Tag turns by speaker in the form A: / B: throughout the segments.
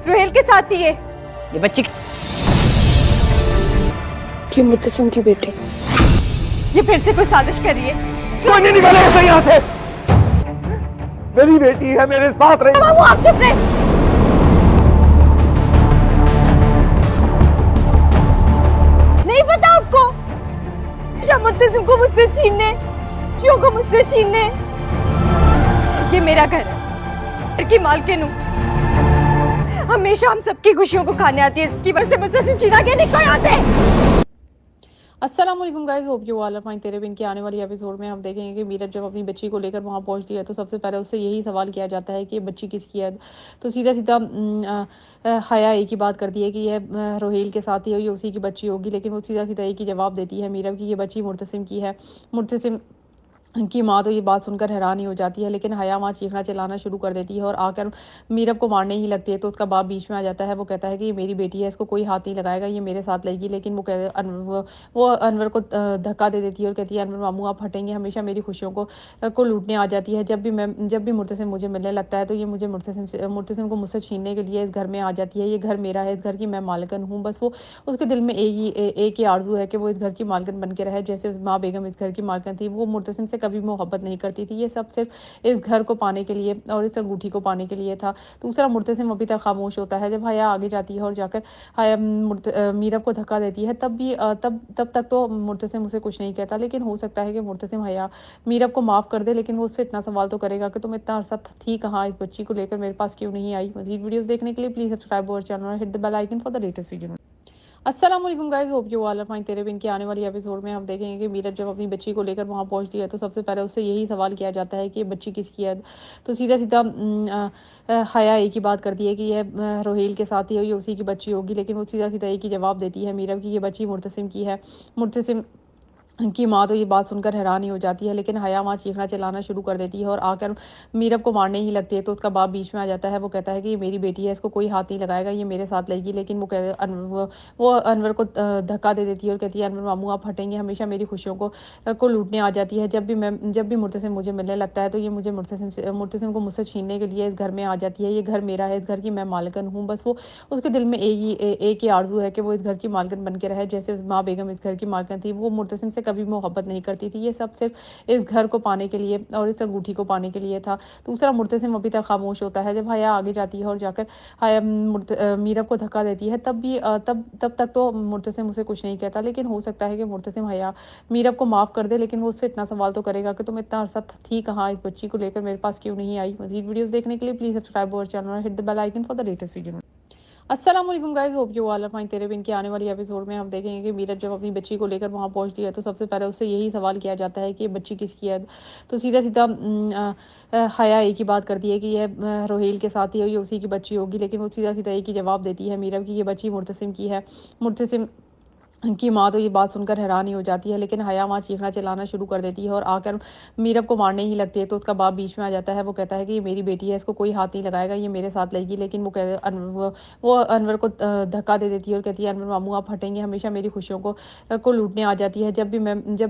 A: रोहेल के साथ ही है
B: ये बच्ची
C: कि मुतसिम की बेटी।
A: ये फिर से कोई साजिश कर रही है।
D: कोई नहीं निकालेगा सही यहाँ से। मेरी बेटी है, मेरे साथ रही।
A: बाबू आप चुप रहे। नहीं पता आपको मुतसिम को मुझसे छीनने, शियो को मुझसे छीनने। ये मेरा घर है, घर की मालकिन हूँ। हमेशा हम सबकी खुशियों को खाने आती है, इसकी वजह से मुतसिम छीना गया। निकलो यहाँ से।
E: अस्सलाम वालेकुम guys, hope you all are fine. तेरे बिन के आने वाली एपिसोड में हम देखेंगे कि मीरब जब अपनी बच्ची को लेकर वहां पहुंचती है तो सबसे पहले उससे यही सवाल किया जाता है कि ये बच्ची किसकी है। तो सीधा सीधा हया एक ही बात करती है कि यह रोहेल के साथ ही है, ये उसी की बच्ची होगी। लेकिन वो सीधा सीधा एक ही जवाब देती है मीरब की ये बच्ची मुर्तसिम की है। मुर्तसिम की माँ तो ये बात सुनकर हैरान ही हो जाती है, लेकिन हया माँ चीखना चिल्लाना शुरू कर देती है और आकर मीरब को मारने ही लगती है। तो उसका बाप बीच में आ जाता है। वो कहता है कि ये मेरी बेटी है, इसको कोई हाथ नहीं लगाएगा, ये मेरे साथ लगेगी। लेकिन वो अनवर को धक्का दे देती है और कहती है अनवर मामू आप हटेंगे, हमेशा मेरी खुशियों को लूटने आ जाती है। जब भी मुर्तसिम मुझे मिलने लगता है तो ये मुझे मुर्तसिम को मुझसे छीनने के लिए इस घर में आ जाती है। ये घर मेरा है, इस घर की मैं मालकिन हूँ। बस वो उसके दिल में एक ही आरजू है कि वो इस घर की मालकिन बन के रहे, जैसे माँ बेगम इस घर की मालकिन थी। वो मुर्तसिम से कभी मोहब्बत नहीं करती थी। ये सब सिर्फ इस घर को पाने के लिए और इस अंगूठी को पाने के लिए था। दूसरा, मुर्तसिम अभी तक खामोश होता है। जब हया आगे जाती है और जाकर हया मीरब को धक्का देती है तब तक तो मुर्तसिम उसे कुछ नहीं कहता। लेकिन हो सकता है कि मुर्तसिम हया मीरब को माफ कर दे, लेकिन वो उससे इतना सवाल तो करेगा कि तुम इतना अरसा थी कहाँ, इस बच्ची को लेकर मेरे पास क्यों नहीं आई। मजीद वीडियोस देखने के लिए प्लीज सब्सक्राइब और चैनल और hit the bell icon for the latest video. अस्सलाम वालेकुम guys, hope you all are fine. तेरे बिन के आने वाली एपिसोड में हम देखेंगे कि मीरब जब अपनी बच्ची को लेकर वहां पहुंचती है तो सबसे पहले उससे यही सवाल किया जाता है कि ये बच्ची किसकी है। तो सीधा सीधा हया एक ही बात करती है कि यह रोहेल के साथ ही है, ये उसी की बच्ची होगी। लेकिन वो सीधा सीधा एक ही जवाब देती है मीरब की ये बच्ची मुर्तसिम की है। मुर्तसिम की माँ तो ये बात सुनकर हैरान ही हो जाती है, लेकिन हया माँ चीखना चिल्लाना शुरू कर देती है और आकर मीरब को मारने ही लगती है। तो उसका बाप बीच में आ जाता है। वो कहता है कि ये मेरी बेटी है, इसको कोई हाथ नहीं लगाएगा, ये मेरे साथ लगेगी। लेकिन वो अनवर को धक्का दे देती है और कहती है अनवर मामू आप हटेंगे, हमेशा मेरी खुशियों को लूटने आ जाती है। जब भी मुर्तसिम मुझे मिलने लगता है तो ये मुझे मुर्तसिम को मुझसे छीनने के लिए इस घर में आ जाती है। ये घर मेरा है, इस घर की मैं मालकिन हूँ। बस वो उसके दिल में एक ही आरजू है कि वो इस घर की मालकिन बन के रहे, जैसे माँ बेगम इस घर की मालकिन थी। वो मुर्तसिम से कभी मोहब्बत नहीं करती थी। ये सब सिर्फ इस घर को पाने के लिए और इस अंगूठी को पाने के लिए था। दूसरा, मुर्तसिम अभी तक खामोश होता है। जब हया आगे जाती है और जाकर हया मीरब को धक्का देती है तब तक तो मुर्तसिम उसे कुछ नहीं कहता। लेकिन हो सकता है कि मुर्तसिम हया मीरब को माफ कर दे, लेकिन वो उससे इतना सवाल तो करेगा कि तुम इतना अरसा थी कहाँ, इस बच्ची को लेकर मेरे पास क्यों नहीं आई। मजीद वीडियोस देखने के लिए प्लीज सब्सक्राइब और चैनल और hit the bell icon for the latest video. अस्सलाम वालेकुम guys, hope you all are fine. तेरे बिन के आने वाली एपिसोड में हम देखेंगे कि मीरब जब अपनी बच्ची को लेकर वहां पहुंचती है तो सबसे पहले उससे यही सवाल किया जाता है कि ये बच्ची किसकी है। तो सीधा सीधा हया एक ही बात करती है कि यह रोहेल के साथ ही है, ये उसी की बच्ची होगी। लेकिन वो सीधा सीधा एक ही जवाब देती है मीरब की ये बच्ची मुर्तसिम की है। मुर्तसिम की माँ तो ये बात सुनकर हैरान ही हो जाती है, लेकिन हया माँ चीखना चिल्लाना शुरू कर देती है और आकर मीरब को मारने ही लगती है। तो उसका बाप बीच में आ जाता है। वो कहता है कि ये मेरी बेटी है, इसको कोई हाथ नहीं लगाएगा, ये मेरे साथ लगेगी। लेकिन वो अनवर को धक्का दे देती है और कहती है अनवर मामू आप हटेंगे, हमेशा मेरी खुशियों को लूटने आ जाती है। जब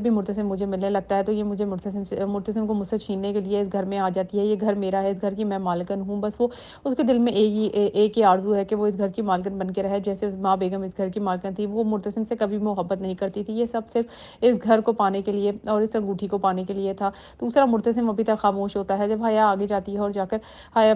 E: भी मुर्तसिम मुझे मिलने लगता है तो ये मुझे मुर्तसिम को मुझसे छीनने के लिए इस घर में आ जाती है। ये घर मेरा है, इस घर की मैं मालकिन हूँ। बस वो उसके दिल में एक ही आरजू है कि वो इस घर की मालकिन बन के रहे, जैसे माँ बेगम इस घर की मालकिन थी। वो मुर्तसिम से कभी मोहब्बत नहीं करती थी। ये सब सिर्फ इस घर को पाने के लिए और इस अंगूठी को पाने के लिए था। दूसरा, मुर्तसिम अभी तक खामोश होता है। जब हया आगे जाती है और जाकर हया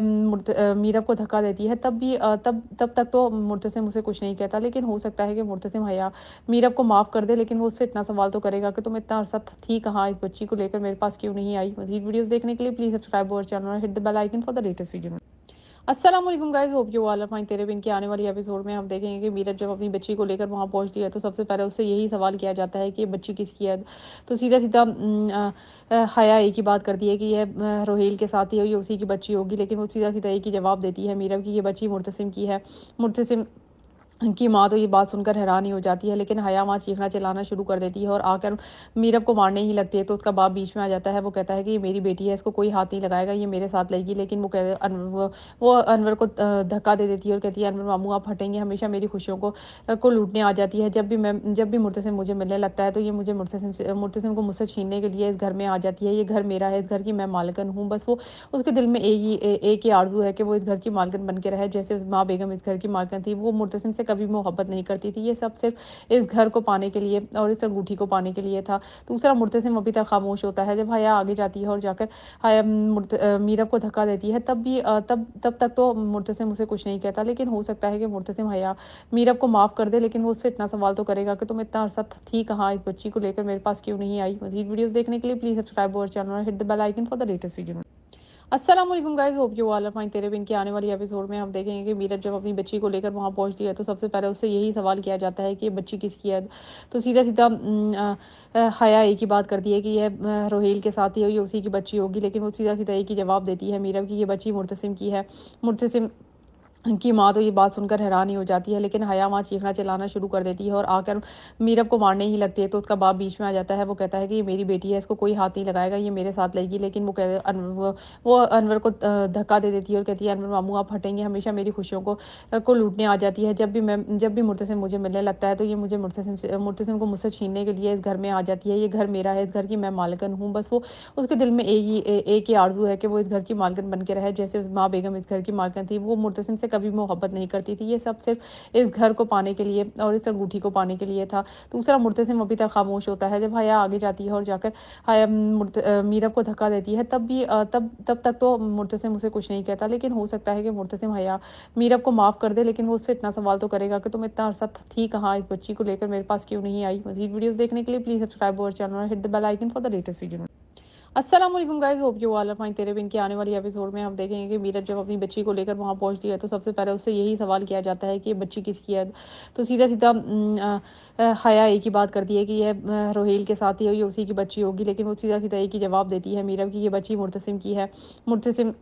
E: मीरब को धक्का देती है तब तक तो मुर्तसिम उसे कुछ नहीं कहता। लेकिन हो सकता है कि मुर्तसिम हया मीरब को माफ कर दे, लेकिन वो उससे इतना सवाल तो करेगा कि तुम इतना अरसा थी कहाँ, इस बच्ची को लेकर मेरे पास क्यों नहीं आई। मजीद वीडियोस देखने के लिए प्लीज सब्सक्राइब और चैनल और hit the bell icon for the latest video. अस्सलाम वालेकुम guys, hope you all are fine. तेरे बिन के आने वाली एपिसोड में हम देखेंगे कि मीरब जब अपनी बच्ची को लेकर वहां पहुंचती है तो सबसे पहले उससे यही सवाल किया जाता है कि ये बच्ची किसकी है। तो सीधा सीधा हया एक ही बात करती है कि यह रोहेल के साथ ही है, ये उसी की बच्ची होगी। लेकिन वो सीधा सीधा एक ही जवाब देती है मीरब की ये बच्ची मुर्तसिम की है। मुर्तसिम की माँ तो ये बात सुनकर हैरान ही हो जाती है, लेकिन हया वहाँ चीखना चिल्लाना शुरू कर देती है और आकर मीरब को मारने ही लगती है। तो उसका बाप बीच में आ जाता है। वो कहता है कि ये मेरी बेटी है, इसको कोई हाथ नहीं लगाएगा, ये मेरे साथ लगेगी। लेकिन वो अनवर को धक्का दे देती है और कहती है, अनवर मामू आप हटेंगे, हमेशा मेरी खुशियों को लूटने आ जाती है। जब भी मुर्तसिम मुझे मिलने लगता है तो ये मुझे मुर्तसिम को मुझसे छीनने के लिए इस घर में आ जाती है। ये घर मेरा है, इस घर की मैं मालकिन हूँ। बस वो उसके दिल में एक ही आरजू है कि वो इस घर की मालकिन बन के रहे, जैसे माँ बेगम इस घर की मालकिन थी। वो मुर्तसिम से कभी मोहब्बत नहीं करती थी। ये सब सिर्फ इस घर को पाने के लिए और इस अंगूठी को पाने के लिए था। दूसरा, मुर्तसिम अभी तक खामोश होता है। जब हया आगे जाती है और जाकर हया मीरब को धक्का देती है, तब तक तो मुर्तसिम उसे कुछ नहीं कहता। लेकिन हो सकता है कि मुर्तसिम हया मीरब को माफ कर दे, लेकिन वो उससे इतना सवाल तो करेगा कि तुम इतना अरसा थी कहाँ, इस बच्ची को लेकर मेरे पास क्यों नहीं आई। मजीद वीडियोस देखने के लिए प्लीज सब्सक्राइब अवर चैनल और hit the bell icon for the latest video. अस्सलाम वालेकुम guys, hope you all are fine. तेरे बिन की आने वाली एपिसोड में हम देखेंगे कि मीरब जब अपनी बच्ची को लेकर वहां पहुंचती है तो सबसे पहले उससे यही सवाल किया जाता है कि ये बच्ची किसकी है। तो सीधा सीधा हया एक ही बात करती है कि ये रोहेल के साथ ही ये उसी की बच्ची होगी। लेकिन वो सीधा सीधा एक ही जवाब देती है मीरब की ये बच्ची मुर्तसिम की है। मुर्तसिम की माँ तो ये बात सुनकर हैरान ही हो जाती है, लेकिन हया वहाँ चीखना चिल्लाना शुरू कर देती है और आकर मीरब को मारने ही लगती है। तो उसका बाप बीच में आ जाता है। वो कहता है कि ये मेरी बेटी है, इसको कोई हाथ नहीं लगाएगा, ये मेरे साथ लगेगी। लेकिन वो अनवर को धक्का दे देती है और कहती है, अनवर मामू आप हटेंगे, हमेशा मेरी खुशियों को लूटने आ जाती है। जब भी मुर्तसिम मुझे मिलने लगता है तो ये मुझे मुर्तसिम को मुझसे छीनने के लिए इस घर में आ जाती है। ये घर मेरा है, इस घर की मैं मालकिन हूँ। बस वो उसके दिल में एक ही आरजू है कि वो इस घर की मालकिन बन के रहे, जैसे माँ बेगम इस घर की मालकिन थी। वो मुर्तसिम से कभी मोहब्बत नहीं करती थी। ये सब सिर्फ इस घर को पाने के लिए और इस अंगूठी को पाने के लिए था। दूसरा, मुर्तसिम अभी तक खामोश होता है। जब हया आगे जाती है और जाकर हया मीरब को धक्का देती है, तब तक तो मुर्तसिम उसे कुछ नहीं कहता। लेकिन हो सकता है कि मुर्तसिम हया मीरब को माफ कर दे, लेकिन वो उससे इतना सवाल तो करेगा कि तुम इतना अरसा थी कहाँ, इस बच्ची को लेकर मेरे पास क्यों नहीं आई। मजीद वीडियोस देखने के लिए प्लीज सब्सक्राइब अवर चैनल और hit the bell icon for the latest video. अस्सलाम वालेकुम guys, hope you all are fine. तेरे बिन की आने वाली एपिसोड में हम देखेंगे कि मीरब जब अपनी बच्ची को लेकर वहां पहुंचती है तो सबसे पहले उससे यही सवाल किया जाता है कि ये बच्ची किसकी है। तो सीधा सीधा हया एक ही बात करती है कि ये रोहेल के साथ ही ये उसी की बच्ची होगी। लेकिन वो सीधा सीधा एक ही जवाब देती है मीरब की ये बच्ची मुर्तसिम की है। मुर्तसिम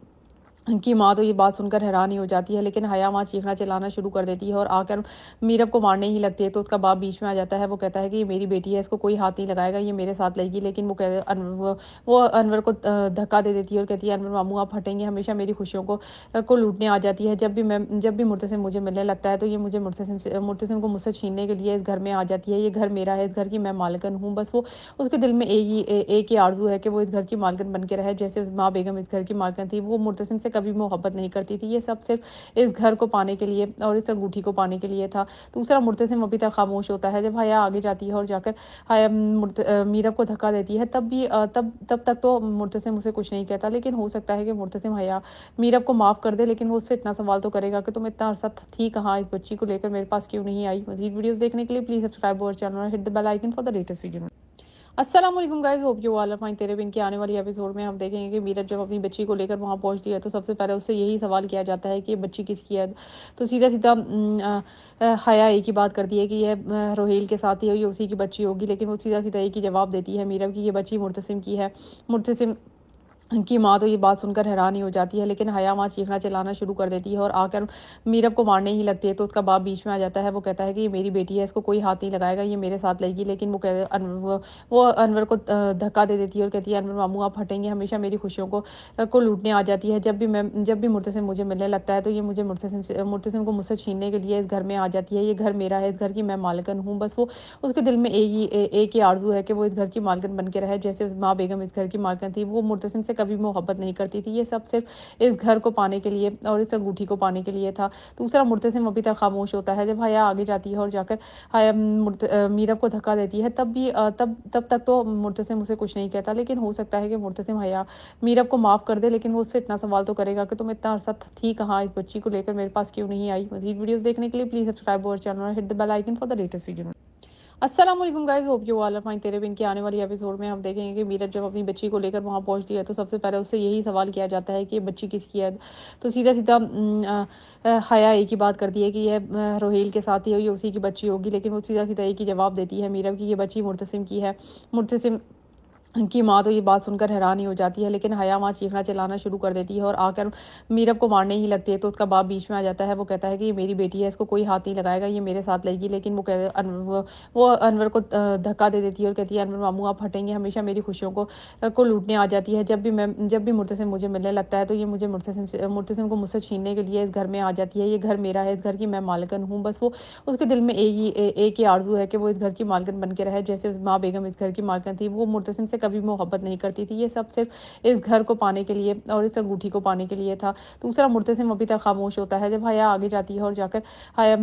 E: की माँ तो ये बात सुनकर हैरान ही हो जाती है, लेकिन हया वहाँ चीखना चिल्लाना शुरू कर देती है और आकर मीरब को मारने ही लगती है। तो उसका बाप बीच में आ जाता है। वो कहता है कि ये मेरी बेटी है, इसको कोई हाथ नहीं लगाएगा, ये मेरे साथ लगेगी। लेकिन वो अनवर को धक्का दे देती है और कहती है, अनवर मामू आप हटेंगे, हमेशा मेरी खुशियों को लूटने आ जाती है। जब भी मुर्तसिम मुझे मिलने लगता है तो ये मुझे मुर्तसिम को मुझसे छीनने के लिए इस घर में आ जाती है। ये घर मेरा है, इस घर की मैं मालकिन हूँ। बस वो उसके दिल में एक ही आरजू है कि वो इस घर की मालकिन बन के रहे, जैसे माँ बेगम इस घर की मालकिन थी। वो मुर्तसिम से कभी मोहब्बत नहीं करती थी। ये सब सिर्फ इस घर को पाने के लिए और इस अंगूठी को पाने के लिए था। दूसरा, मुर्तसिम अभी तक खामोश होता है। जब हया आगे जाती है और जाकर हया मीरब को धक्का देती है, तब तक तो मुर्तसिम उसे कुछ नहीं कहता। लेकिन हो सकता है कि मुर्तसिम हया मीरब को माफ कर दे, लेकिन वो उससे इतना सवाल तो करेगा कि तुम इतना अरसा थी कहाँ, इस बच्ची को लेकर मेरे पास क्यों नहीं आई। मजीद वीडियोस देखने के लिए प्लीज सब्सक्राइब अवर चैनल और hit the bell icon for the latest video. अस्सलाम वालेकुम guys, hope you all are fine. तेरे बिन की आने वाली एपिसोड में हम देखेंगे कि मीरब जब अपनी बच्ची को लेकर वहां पहुंचती है तो सबसे पहले उससे यही सवाल किया जाता है कि ये बच्ची किसकी है। तो सीधा सीधा हया एक ही बात करती है कि ये रोहेल के साथ ही ये उसी की बच्ची होगी। लेकिन वो सीधा सीधा एक ही जवाब देती है मीरब की ये बच्ची मुर्तसिम की है। मुर्तसिम की माँ तो ये बात सुनकर हैरान ही हो जाती है, लेकिन हया वहाँ चीखना चिल्लाना शुरू कर देती है और आकर मीरब को मारने ही लगती है। तो उसका बाप बीच में आ जाता है। वो कहता है कि ये मेरी बेटी है, इसको कोई हाथ नहीं लगाएगा, ये मेरे साथ लगेगी। लेकिन वो अनवर को धक्का दे देती है और कहती है, अनवर मामू आप हटेंगे, हमेशा मेरी खुशियों को लूटने आ जाती है। जब भी मुर्तसिम मुझे मिलने लगता है तो ये मुझे मुर्तसिम को मुझसे छीनने के लिए इस घर में आ जाती है। ये घर मेरा है, इस घर की मैं मालकिन हूँ। बस वो उसके दिल में एक ही आरजू है कि वो इस घर की मालकिन बन के रहे, जैसे माँ बेगम इस घर की मालकिन थी। वो मुर्तसिम से कभी मोहब्बत नहीं करती थी। ये सब सिर्फ इस घर को पाने के लिए और इस अंगूठी को पाने के लिए था। दूसरा, मुर्तसिम अभी तक खामोश होता है। जब हया आगे जाती है और जाकर हया मीरब को धक्का देती है, तब तक तो मुर्तसिम उसे कुछ नहीं कहता। लेकिन हो सकता है कि मुर्तसिम हया मीरब को माफ कर दे, लेकिन वो उससे इतना सवाल तो करेगा कि तुम इतना अरसा थी कहाँ, इस बच्ची को लेकर मेरे पास क्यों नहीं आई। मजीद वीडियोस देखने के लिए प्लीज सब्सक्राइब अवर चैनल और hit the bell icon for the latest video. अस्सलाम वालेकुम guys, hope you all are fine. तेरे बिन की आने वाली एपिसोड में हम देखेंगे कि मीरब जब अपनी बच्ची को लेकर वहां पहुंचती है तो सबसे पहले उससे यही सवाल किया जाता है कि ये बच्ची किसकी है। तो सीधा सीधा हया एक ही बात करती है कि ये रोहेल के साथ ही ये उसी की बच्ची होगी। लेकिन वो सीधा सीधा एक ही जवाब देती है मीरब की ये बच्ची मुर्तसिम की है। मुर्तसिम की माँ तो ये बात सुनकर हैरान ही हो जाती है, लेकिन हया वहाँ चीखना चिल्लाना शुरू कर देती है और आकर मीरब को मारने ही लगती है। तो उसका बाप बीच में आ जाता है। वो कहता है कि ये मेरी बेटी है, इसको कोई हाथ नहीं लगाएगा, ये मेरे साथ लगेगी। लेकिन वो अनवर को धक्का दे देती है और कहती है, अनवर मामू आप हटेंगे, हमेशा मेरी खुशियों को लूटने आ जाती है। जब भी मुर्तसिम मुझे मिलने लगता है तो ये मुझे मुर्तसिम को मुझसे छीनने के लिए इस घर में आ जाती है। ये घर मेरा है, इस घर की मैं मालकिन हूँ। बस वो उसके दिल में एक ही आरजू है कि वो इस घर की मालकिन बन के रहे, जैसे माँ बेगम इस घर की मालकिन थी। वो मुर्तसिम से कभी मोहब्बत नहीं करती थी। ये सब सिर्फ इस घर को पाने के लिए और इस अंगूठी को पाने के लिए था। दूसरा, मुर्तसिम अभी तक खामोश होता है। जब हया आगे जाती है और जाकर हया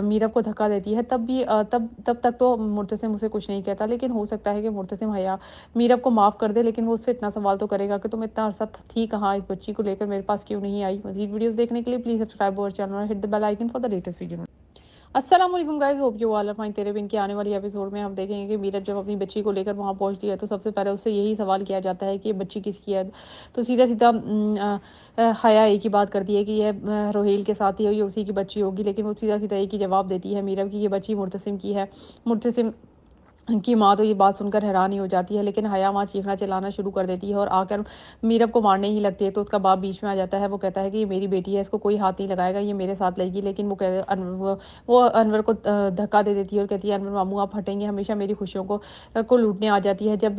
E: मीरब को धक्का देती है, तब तक तो मुर्तसिम उसे कुछ नहीं कहता। लेकिन हो सकता है कि मुर्तसिम हया मीरब को माफ कर दे, लेकिन वो उससे इतना सवाल तो करेगा कि तुम इतना अरसा थी कहाँ, इस बच्ची को लेकर मेरे पास क्यों नहीं आई। मजीद वीडियोस देखने के लिए प्लीज सब्सक्राइब और चैनल और hit the bell icon for the latest video. अस्सलाम वालेकुम guys, hope you all are fine. तेरे बिन के आने वाली एपिसोड में हम देखेंगे कि मीरब जब अपनी बच्ची को लेकर वहां पहुंचती है तो सबसे पहले उससे यही सवाल किया जाता है कि ये बच्ची किसकी है। तो सीधा सीधा हया एक ही बात करती है कि ये रोहेल के साथ ही हो, ये उसी की बच्ची होगी। लेकिन वो सीधा सीधा एक ही जवाब देती है मीरब की ये बच्ची मुर्तसिम की है। मुर्तसिम की माँ तो ये बात सुनकर हैरान ही हो जाती है, लेकिन हया वहाँ चीखना चिल्लाना शुरू कर देती है और आकर मीरब को मारने ही लगती है। तो उसका बाप बीच में आ जाता है। वो कहता है कि ये मेरी बेटी है, इसको कोई हाथ नहीं लगाएगा, ये मेरे साथ लगेगी। लेकिन वो अनवर को धक्का दे देती है और कहती है, अनवर मामू आप हटेंगे, हमेशा मेरी खुशियों को लूटने आ जाती है। जब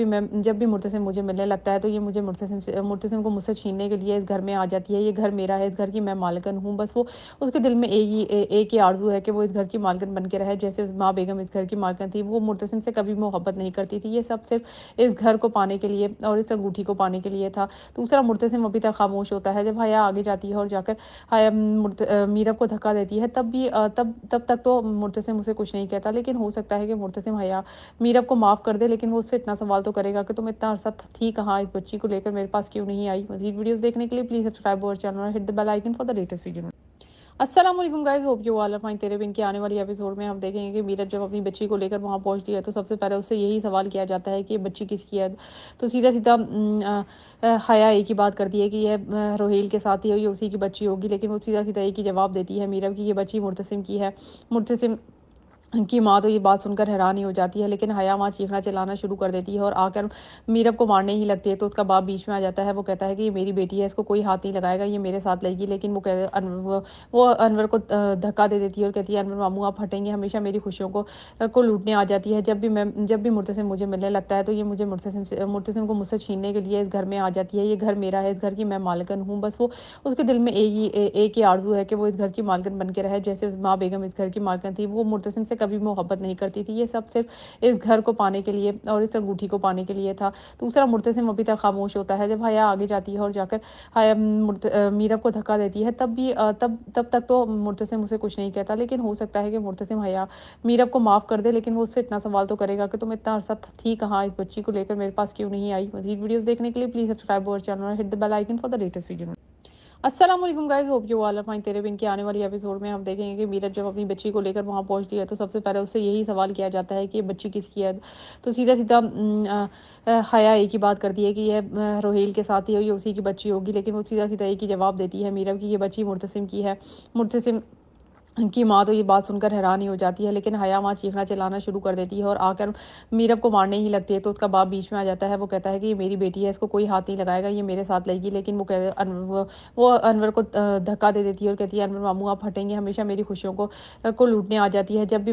E: भी मुर्तसिम मुझे मिलने लगता है तो ये मुझे मुर्तसिम को मुझसे छीनने के लिए इस घर में आ जाती है। ये घर मेरा है, इस घर की मैं मालकिन हूँ। बस वो उसके दिल में एक ही आरजू है कि वो इस घर की मालकिन बन के रहे, जैसे माँ बेगम इस घर की मालकिन थी। वो मुर्तसिम से कभी मोहब्बत नहीं करती थी। ये सब सिर्फ इस घर को पाने के लिए और इस अंगूठी को पाने के लिए था। दूसरा, मुर्तसिम अभी तक खामोश होता है। जब हया आगे जाती है और जाकर हया मीरब को धक्का देती है, तब तक तो मुर्तसिम उसे कुछ नहीं कहता। लेकिन हो सकता है कि मुर्तसिम हया मीरब को माफ कर दे, लेकिन वो उससे इतना सवाल तो करेगा कि तुम इतना अरसा थी कहाँ, इस बच्ची को लेकर मेरे पास क्यों नहीं आई। मजीद वीडियोस देखने के लिए प्लीज सब्सक्राइब और चैनल और hit the bell icon for the latest video. अस्सलाम वालेकुम guys, hope you all are fine. तेरे बिन के आने वाली एपिसोड में हम देखेंगे कि मीरब जब अपनी बच्ची को लेकर वहां पहुंचती है तो सबसे पहले उससे यही सवाल किया जाता है कि ये बच्ची किसकी है। तो सीधा सीधा हया एक ही बात करती है कि ये रोहेल के साथ ही हो, ये उसी की बच्ची होगी। लेकिन वो सीधा सीधा एक ही जवाब देती है मीरब की ये बच्ची मुर्तसिम की है। मुर्तसिम की माँ तो ये बात सुनकर हैरान ही हो जाती है, लेकिन हया वहाँ चीखना चिल्लाना शुरू कर देती है और आकर मीरब को मारने ही लगती है। तो उसका बाप बीच में आ जाता है। वो कहता है कि ये मेरी बेटी है, इसको कोई हाथ नहीं लगाएगा, ये मेरे साथ लगेगी। लेकिन वो अनवर को धक्का दे देती है और कहती है, अनवर मामू आप हटेंगे, हमेशा मेरी खुशियों को लूटने आ जाती है। जब भी मुर्तसिम मुझे मिलने लगता है तो ये मुझे मुर्तसिम को मुझसे छीनने के लिए इस घर में आ जाती है। ये घर मेरा है, इस घर की मैं मालकिन हूँ। बस वो उसके दिल में एक ही आरजू है कि वो इस घर की मालकिन बन के रहे, जैसे माँ बेगम इस घर की मालकिन थी। वो मुर्तसिम से कभी मोहब्बत नहीं करती थी। ये सब सिर्फ इस घर को पाने के लिए और इस अंगूठी को पाने के लिए था। दूसरा, मुर्तसिम अभी तक खामोश होता है। जब हया आगे जाती है और जाकर हया मीरब को धक्का देती है, तब तक तो मुर्तसिम उसे कुछ नहीं कहता। लेकिन हो सकता है कि मुर्तसिम हया मीरब को माफ कर दे, लेकिन वो उससे इतना सवाल तो करेगा कि तुम इतना अरसा थी कहाँ, इस बच्ची को लेकर मेरे पास क्यों नहीं आई। मजीद वीडियोस देखने के लिए प्लीज सब्सक्राइब और चैनल और hit the bell icon for the latest video. अस्सलाम वालेकुम guys, hope you all are fine. तेरे बिन के आने वाली एपिसोड में हम देखेंगे कि मीरब जब अपनी बच्ची को लेकर वहां पहुंचती है तो सबसे पहले उससे यही सवाल किया जाता है कि ये बच्ची किसकी है। तो सीधा सीधा हया एक ही बात करती है कि ये रोहेल के साथ ही हो, ये उसी की बच्ची होगी। लेकिन वो सीधा सीधा एक ही जवाब देती है मीरब की ये बच्ची मुर्तसिम की है। मुर्तसिम की माँ तो ये बात सुनकर हैरान ही हो जाती है, लेकिन हया वहाँ चीखना चिल्लाना शुरू कर देती है और आकर मीरब को मारने ही लगती है। तो उसका बाप बीच में आ जाता है। वो कहता है कि ये मेरी बेटी है, इसको कोई हाथ नहीं लगाएगा, ये मेरे साथ लगेगी। लेकिन वो अनवर को धक्का दे देती है और कहती है, अनवर मामू आप हटेंगे, हमेशा मेरी खुशियों को लूटने आ जाती है। जब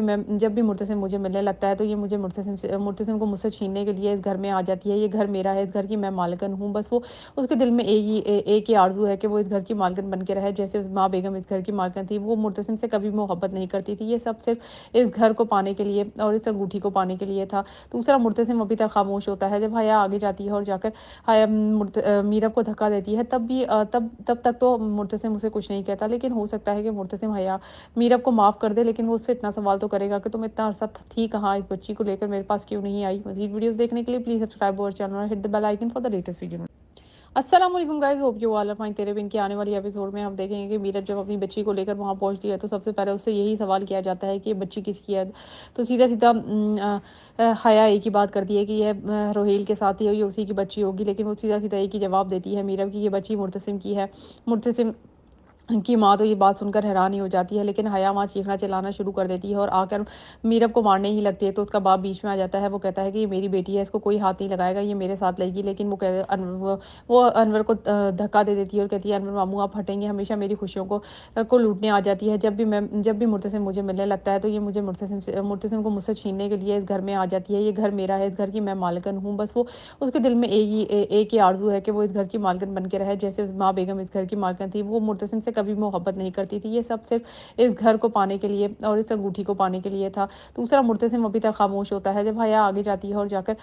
E: भी मुर्तसिम मुझे मिलने लगता है तो ये मुझे मुर्तसिम को मुझसे छीनने के लिए इस घर में आ जाती है। ये घर मेरा है, इस घर की मैं मालकिन हूँ। बस वो उसके दिल में एक ही आरजू है कि वो इस घर की मालकिन बन के रहे, जैसे माँ बेगम इस घर की मालकिन थी। वो मुर्तसिम से कभी मोहब्बत नहीं करती थी। ये सब सिर्फ इस घर को पाने के लिए और इस अंगूठी को पाने के लिए था। दूसरा, मुर्तसिम अभी तक खामोश होता है। जब हया आगे जाती है और जाकर हया मीरब को धक्का देती है, तब तक तो मुर्तसिम उसे कुछ नहीं कहता। लेकिन हो सकता है कि मुर्तसिम हया मीरब को माफ कर दे, लेकिन वो उससे इतना सवाल तो करेगा कि तुम इतना अरसा थी कहाँ, इस बच्ची को लेकर मेरे पास क्यों नहीं आई। मजीद वीडियोस देखने के लिए प्लीज सब्सक्राइब और चैनल और hit the bell icon for the latest video. अस्सलाम वालेकुम guys, hope you all are fine. तेरे बिन के आने वाली एपिसोड में हम देखेंगे कि मीरब जब अपनी बच्ची को लेकर वहां पहुंचती है तो सबसे पहले उससे यही सवाल किया जाता है कि ये बच्ची किसकी है। तो सीधा सीधा हया एक ही बात करती है कि ये रोहेल के साथ ही हो, ये उसी की बच्ची होगी। लेकिन वो सीधा सीधा एक ही जवाब देती है मीरब की ये बच्ची मुर्तसिम की है। मुर्तसिम की माँ तो ये बात सुनकर हैरान ही हो जाती है, लेकिन हया वहाँ चीखना चिल्लाना शुरू कर देती है और आकर मीरब को मारने ही लगती है। तो उसका बाप बीच में आ जाता है। वो कहता है कि ये मेरी बेटी है, इसको कोई हाथ नहीं लगाएगा, ये मेरे साथ लगेगी। लेकिन वो अनवर को धक्का दे देती है और कहती है, अनवर मामू आप हटेंगे, हमेशा मेरी खुशियों को लूटने आ जाती है। जब भी मुर्तसिम मुझे मिलने लगता है तो ये मुझे मुर्तसिम को मुझसे छीनने के लिए इस घर में आ जाती है। ये घर मेरा है, इस घर की मैं मालकिन हूँ। बस वो उसके दिल में एक ही आरजू है कि वो इस घर की मालकिन बन के रहे, जैसे माँ बेगम इस घर की मालकिन थी। वो मुर्तसिम से कभी मोहब्बत नहीं करती थी। ये सब सिर्फ इस घर को पाने के लिए और इस अंगूठी को पाने के लिए था। दूसरा, मुर्तसिम अभी तक खामोश होता है। जब हया आगे जाती है और जाकर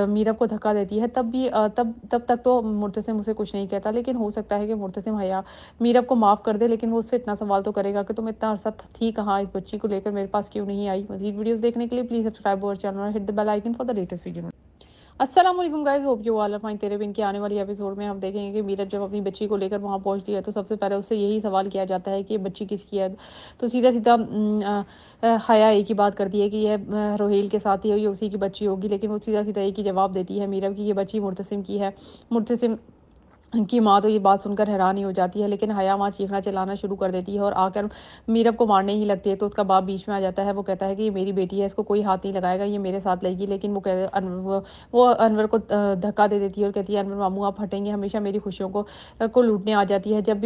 E: मीरब को धक्का देती है, तब तक तो मुर्तसिम उसे कुछ नहीं कहता। लेकिन हो सकता है कि मुर्तसिम हया मीरब को माफ कर दे, लेकिन वो उससे इतना सवाल तो करेगा कि तुम इतना अरसा थी कहाँ, इस बच्ची को लेकर मेरे पास क्यों नहीं आई। मजीद वीडियोस देखने के लिए प्लीज सब्सक्राइब अवर चैनल और hit the bell icon for the latest video. अस्सलाम वालेकुम guys, hope you all are fine. तेरे बिन की आने वाली एपिसोड में हम देखेंगे कि मीरब जब अपनी बच्ची को लेकर वहां पहुंचती है तो सबसे पहले उससे यही सवाल किया जाता है कि ये बच्ची किसकी है। तो सीधा सीधा हया एक ही बात करती है कि ये रोहेल के साथ ही हो, ये उसी की बच्ची होगी। लेकिन वो सीधा सीधा एक ही जवाब देती है मीरब की ये बच्ची मुर्तसिम की है। मुर्तसिम की माँ तो ये बात सुनकर हैरान ही हो जाती है, लेकिन हया वहाँ चीखना चिल्लाना शुरू कर देती है और आकर मीरब को मारने ही लगती है। तो उसका बाप बीच में आ जाता है। वो कहता है कि ये मेरी बेटी है, इसको कोई हाथ नहीं लगाएगा, ये मेरे साथ लगेगी। लेकिन वो अनवर को धक्का दे देती है और कहती है, अनवर मामू आप हटेंगे, हमेशा मेरी खुशियों को लूटने आ जाती है। जब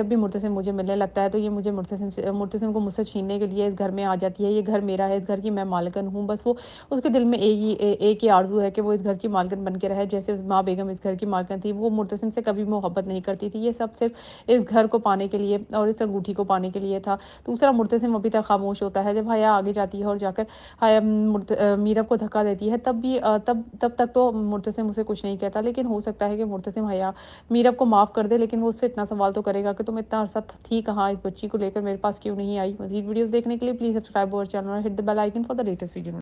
E: भी मुर्तसिम मुझे मिलने लगता है तो ये मुझे मुर्तसिम को मुझसे छीनने के लिए इस घर में आ जाती है। ये घर मेरा है, इस घर की मैं मालकिन हूँ। बस वो उसके दिल में एक ही आरजू है कि वो इस घर की मालकिन बन के रहे, जैसे माँ बेगम इस घर की मालकिन थी। वो मुर्तसिम से कभी मोहब्बत नहीं करती थी। ये सब सिर्फ इस घर को पाने के लिए और इस अंगूठी को पाने के लिए था। दूसरा, मुर्तसिम अभी तक खामोश होता है। जब हया आगे जाती है और जाकर मीरब को धक्का देती है, तब तक तो मुर्तसिम उसे कुछ नहीं कहता। लेकिन हो सकता है कि मुर्तसिम हया मीरब को माफ कर दे, लेकिन वो उससे इतना सवाल तो करेगा कि तुम इतना अरसा थी कहाँ, इस बच्ची को लेकर मेरे पास क्यों नहीं आई। मजीद वीडियोस देखने के लिए प्लीज सब्सक्राइब अवर चैनल और hit the bell icon for the latest video.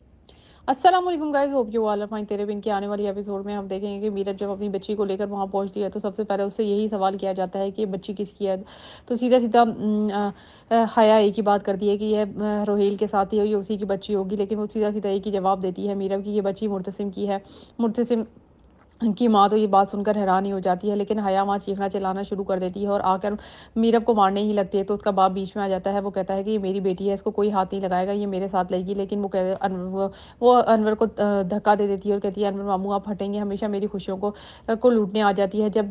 E: अस्सलाम वालेकुम guys, hope you all are fine. तेरे बिन की आने वाली एपिसोड में हम देखेंगे कि मीरब जब अपनी बच्ची को लेकर वहां पहुंचती है तो सबसे पहले उससे यही सवाल किया जाता है कि ये बच्ची किसकी है। तो सीधा सीधा हया एक ही बात करती है कि ये रोहेल के साथ ही हो, ये उसी की बच्ची होगी। लेकिन वो सीधा सीधा एक ही जवाब देती है मीरब की ये बच्ची मुर्तसिम की है। मुर्तसिम की माँ तो ये बात सुनकर हैरान ही हो जाती है, लेकिन हया वहाँ चीखना चिल्लाना शुरू कर देती है और आकर मीरब को मारने ही लगती है। तो उसका बाप बीच में आ जाता है। वो कहता है कि ये मेरी बेटी है, इसको कोई हाथ नहीं लगाएगा, ये मेरे साथ लगेगी। लेकिन वो अनवर को धक्का दे देती है और कहती है, अनवर मामू आप हटेंगे, हमेशा मेरी खुशियों को लूटने आ जाती है। जब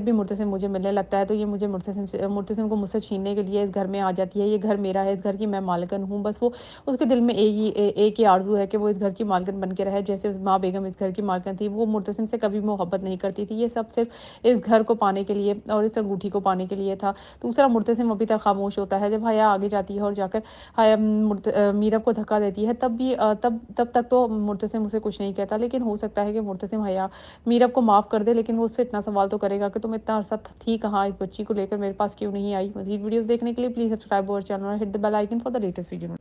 E: भी मुर्तसिम मुझे मिलने लगता है तो ये मुझे मुर्तसिम को मुझसे छीनने के लिए इस घर में आ जाती है। ये घर मेरा है, इस घर की मैं मालकिन हूँ। बस वो उसके दिल में एक ही आरजू है कि वो इस घर की मालकिन बन के रहे, जैसे माँ बेगम इस घर की मालकिन थी। वो मुर्तसिम से कभी मोहब्बत नहीं करती थी। ये सब सिर्फ इस घर को पाने के लिए और इस अंगूठी को पाने के लिए था। दूसरा, मुर्तसिम अभी तक खामोश होता है। जब हया आगे जाती है और जाकर मीरब को धक्का देती है, तब तक तो मुर्तसिम उसे कुछ नहीं कहता। लेकिन हो सकता है कि मुर्तसिम हया मीरब को माफ कर दे, लेकिन वो उससे इतना सवाल तो करेगा कि तुम इतना अरसा थी कहाँ, इस बच्ची को लेकर मेरे पास क्यों नहीं आई। मजीद वीडियोस देखने के लिए प्लीज सब्सक्राइब अवर चैनल और hit the bell icon for the latest video.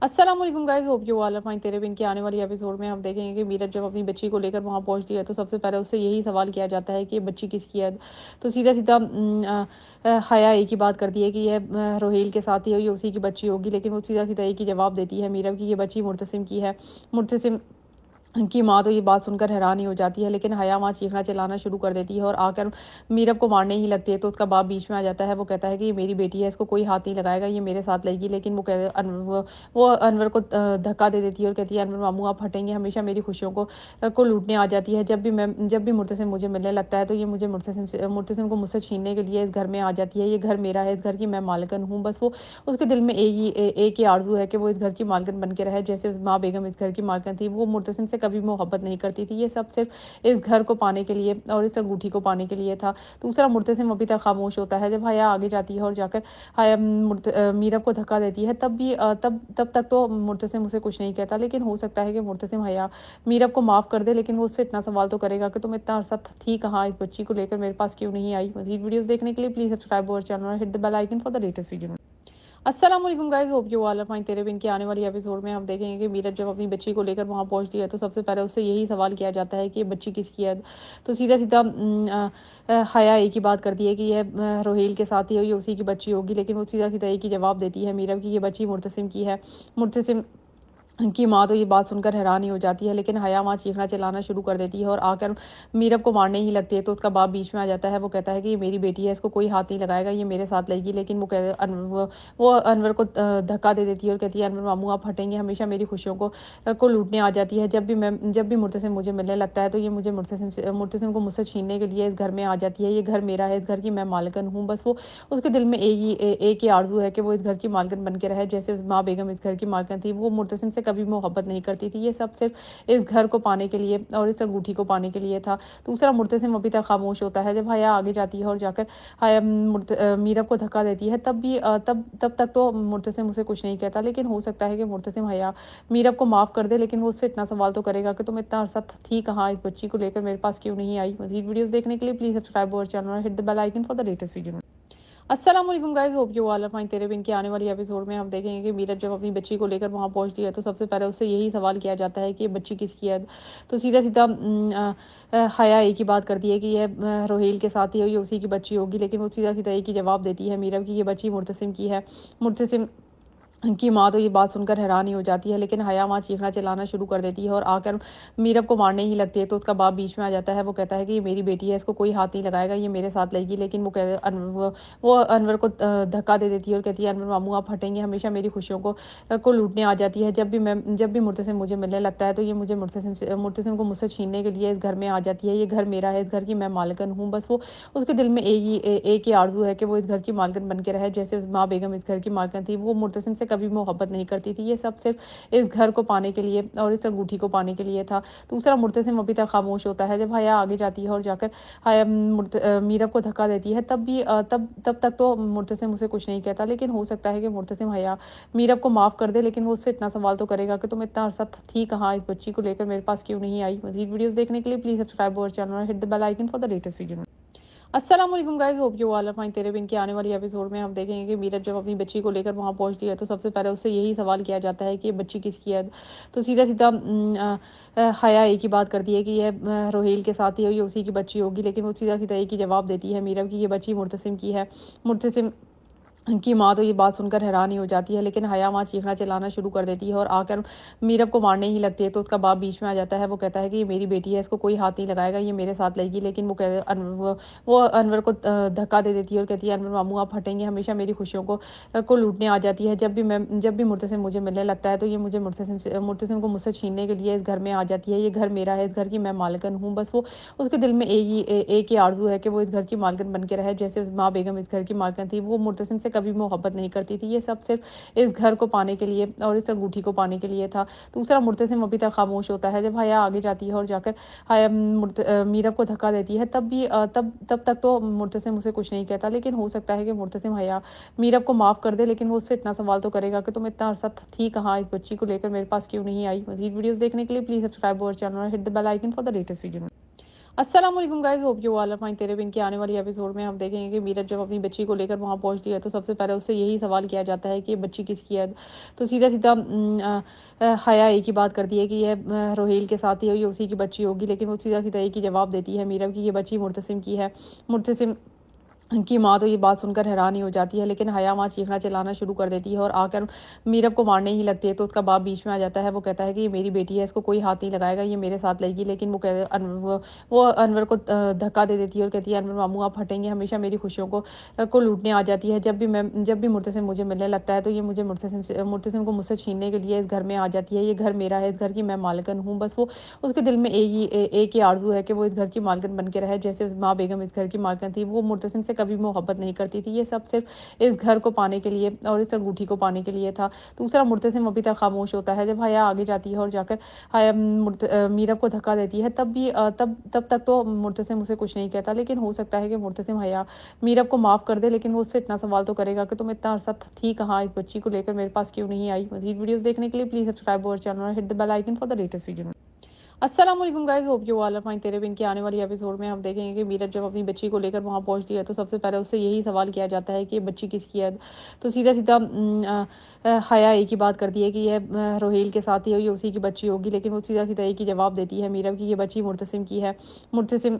E: अस्सलाम वालेकुम guys, hope you all are fine. तेरे बिन की आने वाली एपिसोड में हम देखेंगे कि मीरब जब अपनी बच्ची को लेकर वहां पहुंचती है तो सबसे पहले उससे यही सवाल किया जाता है कि ये बच्ची किसकी है। तो सीधा सीधा हया एक ही बात करती है कि ये रोहेल के साथ ही हो, ये उसी की बच्ची होगी। लेकिन वो सीधा सीधा एक ही जवाब देती है मीरब की ये बच्ची मुर्तसिम की है। मुर्तसिम की माँ तो ये बात सुनकर हैरान ही हो जाती है, लेकिन हया वहाँ चीखना चिल्लाना शुरू कर देती है और आकर मीरब को मारने ही लगती है। तो उसका बाप बीच में आ जाता है। वो कहता है कि ये मेरी बेटी है, इसको कोई हाथ नहीं लगाएगा, ये मेरे साथ लगेगी। लेकिन वो अनवर को धक्का दे देती है और कहती है, अनवर मामू आप हटेंगे, हमेशा मेरी खुशियों को लूटने आ जाती है। जब भी मुर्तसिम मुझे मिलने लगता है तो ये मुझे मुर्तसिम को मुझसे छीनने के लिए इस घर में आ जाती है। ये घर मेरा है, इस घर की मैं मालकिन हूँ। बस वो उसके दिल में एक ही आरजू है कि वो इस घर की मालकिन बन के रहे, जैसे माँ बेगम इस घर की मालकिन थी। वो मुर्तसिम से कभी मोहब्बत नहीं करती थी। ये सब सिर्फ इस घर को पाने के लिए और इस अंगूठी को पाने के लिए था। दूसरा, मुर्तसिम अभी तक खामोश होता है। जब हया आगे जाती है और जाकर मीरब को धक्का देती है, तब तक तो मुर्तसिम उसे कुछ नहीं कहता। लेकिन हो सकता है कि मुर्तसिम हया मीरब को माफ कर दे, लेकिन वो उससे इतना सवाल तो करेगा कि तुम इतना अरसा थी कहाँ, इस बच्ची को लेकर मेरे पास क्यों नहीं आई। मजीद वीडियोस देखने के लिए प्लीज सब्सक्राइब अवर चैनल और hit the bell icon for the latest video. अस्सलाम वालेकुम guys, hope you all are fine. तेरे बिन की आने वाली एपिसोड में हम देखेंगे कि मीरब जब अपनी बच्ची को लेकर वहां पहुंचती है तो सबसे पहले उससे यही सवाल किया जाता है कि ये बच्ची किसकी है। तो सीधा सीधा हया एक ही बात करती है कि ये रोहेल के साथ ही हो, ये उसी की बच्ची होगी। लेकिन वो सीधा सीधा एक ही जवाब देती है मीरब की ये बच्ची मुर्तसिम की है। मुर्तसिम की माँ तो ये बात सुनकर हैरान ही हो जाती है, लेकिन हया वहाँ चीखना चिल्लाना शुरू कर देती है और आकर मीरब को मारने ही लगती है। तो उसका बाप बीच में आ जाता है। वो कहता है कि ये मेरी बेटी है, इसको कोई हाथ नहीं लगाएगा, ये मेरे साथ लगेगी। लेकिन वो अनवर को धक्का दे देती है और कहती है, अनवर मामू आप हटेंगे, हमेशा मेरी खुशियों को लूटने आ जाती है। जब भी मुर्तसिम मुझे मिलने लगता है तो ये मुझे मुर्तसिम को मुझसे छीनने के लिए इस घर में आ जाती है। ये घर मेरा है, इस घर की मैं मालकिन हूँ। बस वो उसके दिल में एक ही आरजू है कि वो इस घर की मालकिन बन के रहे, जैसे माँ बेगम इस घर की मालकिन थी। वो मुर्तसिम से कभी मोहब्बत नहीं करती थी। ये सब सिर्फ इस घर को पाने के लिए और इस अंगूठी को पाने के लिए था। दूसरा, मुर्तसिम अभी तक खामोश होता है। जब हया आगे जाती है और जाकर हया मीरब को धक्का देती है, तब तक तो मुर्तसिम उसे कुछ नहीं कहता। लेकिन हो सकता है कि मुर्तसिम हया मीरब को माफ कर दे, लेकिन वो उससे इतना सवाल तो करेगा कि तुम इतना अरसा थी कहाँ, इस बच्ची को लेकर मेरे पास क्यों नहीं आई। मजीद वीडियोस देखने के लिए प्लीज सब्सक्राइब और चैनल और hit the bell icon for the latest video. अस्सलाम वालेकुम guys, hope you all are fine. तेरे बिन के आने वाली एपिसोड में हम देखेंगे कि मीरब जब अपनी बच्ची को लेकर वहां पहुंचती है तो सबसे पहले उससे यही सवाल किया जाता है कि ये बच्ची किसकी है। तो सीधा सीधा हया एक ही बात करती है कि ये रोहेल के साथ ही ये उसी की बच्ची होगी। लेकिन वो सीधा सीधा एक ही जवाब देती है मीरब की ये बच्ची मुर्तसिम की है। मुर्तसिम की माँ तो ये बात सुनकर हैरान ही हो जाती है, लेकिन हया वहाँ चीखना चिल्लाना शुरू कर देती है और आकर मीरब को मारने ही लगती है। तो उसका बाप बीच में आ जाता है। वो कहता है कि ये मेरी बेटी है, इसको कोई हाथ नहीं लगाएगा, ये मेरे साथ लगेगी। लेकिन वो अनवर को धक्का दे देती है और कहती है, अनवर मामू आप हटेंगे, हमेशा मेरी खुशियों को लूटने आ जाती है। जब भी मुर्तसिम मुझे मिलने लगता है तो ये मुझे मुर्तसिम को मुझसे छीनने के लिए इस घर में आ जाती है। ये घर मेरा है, इस घर की मैं मालकिन हूँ। बस वो उसके दिल में एक ही आरजू है कि वो इस घर की मालकिन बन के रहे, जैसे माँ बेगम इस घर की मालकिन थी। वो मुर्तसिम से कभी मोहब्बत नहीं करती थी। ये सब सिर्फ इस घर को पाने के लिए और इस अंगूठी को पाने के लिए था। दूसरा, मुर्तसिम अभी तक खामोश होता है। जब हया आगे जाती है और जाकर हया मीरब को धक्का देती है, तब तक तो मुर्तसिम उसे कुछ नहीं कहता। लेकिन हो सकता है कि मुर्तसिम हया मीरब को माफ कर दे, लेकिन वो उससे इतना सवाल तो करेगा कि तुम इतना अरसा थी कहाँ, इस बच्ची को लेकर मेरे पास क्यों नहीं आई। मजीद वीडियोस देखने के लिए प्लीज सब्सक्राइब और चैनल और hit the bell icon for the latest video. अस्सलाम वालेकुम guys, hope you all are fine. तेरे बिन के आने वाली एपिसोड में हम देखेंगे कि मीरब जब अपनी बच्ची को लेकर वहां पहुंचती है तो सबसे पहले उससे यही सवाल किया जाता है कि ये बच्ची किसकी है। तो सीधा सीधा हया एक ही बात करती है कि ये रोहेल के साथ ही ये उसी की बच्ची होगी। लेकिन वो सीधा सीधा एक ही जवाब देती है मीरब की ये बच्ची मुर्तसिम की है। मुर्तसिम की माँ तो ये बात सुनकर हैरान ही हो जाती है, लेकिन हया वहाँ चीखना चिल्लाना शुरू कर देती है और आकर मीरब को मारने ही लगती है। तो उसका बाप बीच में आ जाता है। वो कहता है कि ये मेरी बेटी है, इसको कोई हाथ नहीं लगाएगा, ये मेरे साथ लगेगी। लेकिन वो अनवर को धक्का दे देती है और कहती है, अनवर मामू आप हटेंगे, हमेशा मेरी खुशियों को लूटने आ जाती है। जब भी मुर्तसिम मुझे मिलने लगता है तो ये मुझे मुर्तसिम को मुझसे छीनने के लिए इस घर में आ जाती है। ये घर मेरा है, इस घर की मैं मालकिन हूँ। बस वो उसके दिल में एक ही आरजू है कि वो इस घर की मालकिन बन के रहे, जैसे माँ बेगम इस घर की मालकिन थी। वो मुर्तसिम से कभी मोहब्बत नहीं करती थी। ये सब सिर्फ इस घर को पाने के लिए और इस अंगूठी को पाने के लिए था। दूसरा, मुर्तसिम अभी तक खामोश होता है। जब हया आगे जाती है और जाकर हया मीरब को धक्का देती है, तब तक तो मुर्तसिम उसे कुछ नहीं कहता। लेकिन हो सकता है कि मुर्तसिम हया मीरब को माफ कर दे, लेकिन वो उससे इतना सवाल तो करेगा कि तुम इतना अरसा थी कहाँ, इस बच्ची को लेकर मेरे पास क्यों नहीं आई। मजीद वीडियोस देखने के लिए प्लीज सब्सक्राइब और चैनल और hit the bell icon for the latest video. अस्सलाम वालेकुम guys, hope you all are fine. तेरे बिन के आने वाली एपिसोड में हम देखेंगे कि मीरब जब अपनी बच्ची को लेकर वहां पहुंचती है तो सबसे पहले उससे यही सवाल किया जाता है कि ये बच्ची किसकी है। तो सीधा सीधा हया एक ही बात करती है कि ये रोहेल के साथ ही ये उसी की बच्ची होगी। लेकिन वो सीधा सीधा एक ही जवाब देती है मीरब की ये बच्ची मुर्तसिम की है। मुर्तसिम की माँ तो ये बात सुनकर हैरान ही हो जाती है, लेकिन हया वहाँ चीखना चिल्लाना शुरू कर देती है और आकर मीरब को मारने ही लगती है। तो उसका बाप बीच में आ जाता है। वो कहता है कि ये मेरी बेटी है, इसको कोई हाथ नहीं लगाएगा, ये मेरे साथ लगेगी। लेकिन वो अनवर को धक्का दे देती है और कहती है, अनवर मामू आप हटेंगे, हमेशा मेरी खुशियों को लूटने आ जाती है। जब भी मुर्तसिम मुझे मिलने लगता है तो ये मुझे मुर्तसिम को मुझसे छीनने के लिए इस घर में आ जाती है। ये घर मेरा है, इस घर की मैं मालकिन हूँ। बस वो उसके दिल में एक ही आरजू है कि वो इस घर की मालकिन बन के रहे, जैसे माँ बेगम इस घर की मालकिन थी। वो मुर्तसिम से कभी मोहब्बत नहीं करती थी। ये सब सिर्फ इस घर को पाने के लिए और इस अंगूठी को पाने के लिए था। दूसरा, मुर्तसिम अभी तक खामोश होता है। जब हया आगे जाती है और जाकर हया मीरब को धक्का देती है, तब तक तो मुर्तसिम उसे कुछ नहीं कहता। लेकिन हो सकता है कि मुर्तसिम हया मीरब को माफ कर दे, लेकिन वो उससे इतना सवाल तो करेगा कि तुम इतना अरसा थी कहाँ, इस बच्ची को लेकर मेरे पास क्यों नहीं आई। मजीद वीडियोस देखने के लिए प्लीज सब्सक्राइब और चैनल और hit the bell icon for the latest video. अस्सलाम वालेकुम guys, hope you all are fine. तेरे बिन के आने वाली एपिसोड में हम देखेंगे कि मीरब जब अपनी बच्ची को लेकर वहां पहुंचती है तो सबसे पहले उससे यही सवाल किया जाता है कि ये बच्ची किसकी है। तो सीधा सीधा हया एक ही बात करती है कि ये रोहेल के साथ ही ये उसी की बच्ची होगी। लेकिन वो सीधा सीधा एक ही जवाब देती है मीरब की ये बच्ची मुर्तसिम की है। मुर्तसिम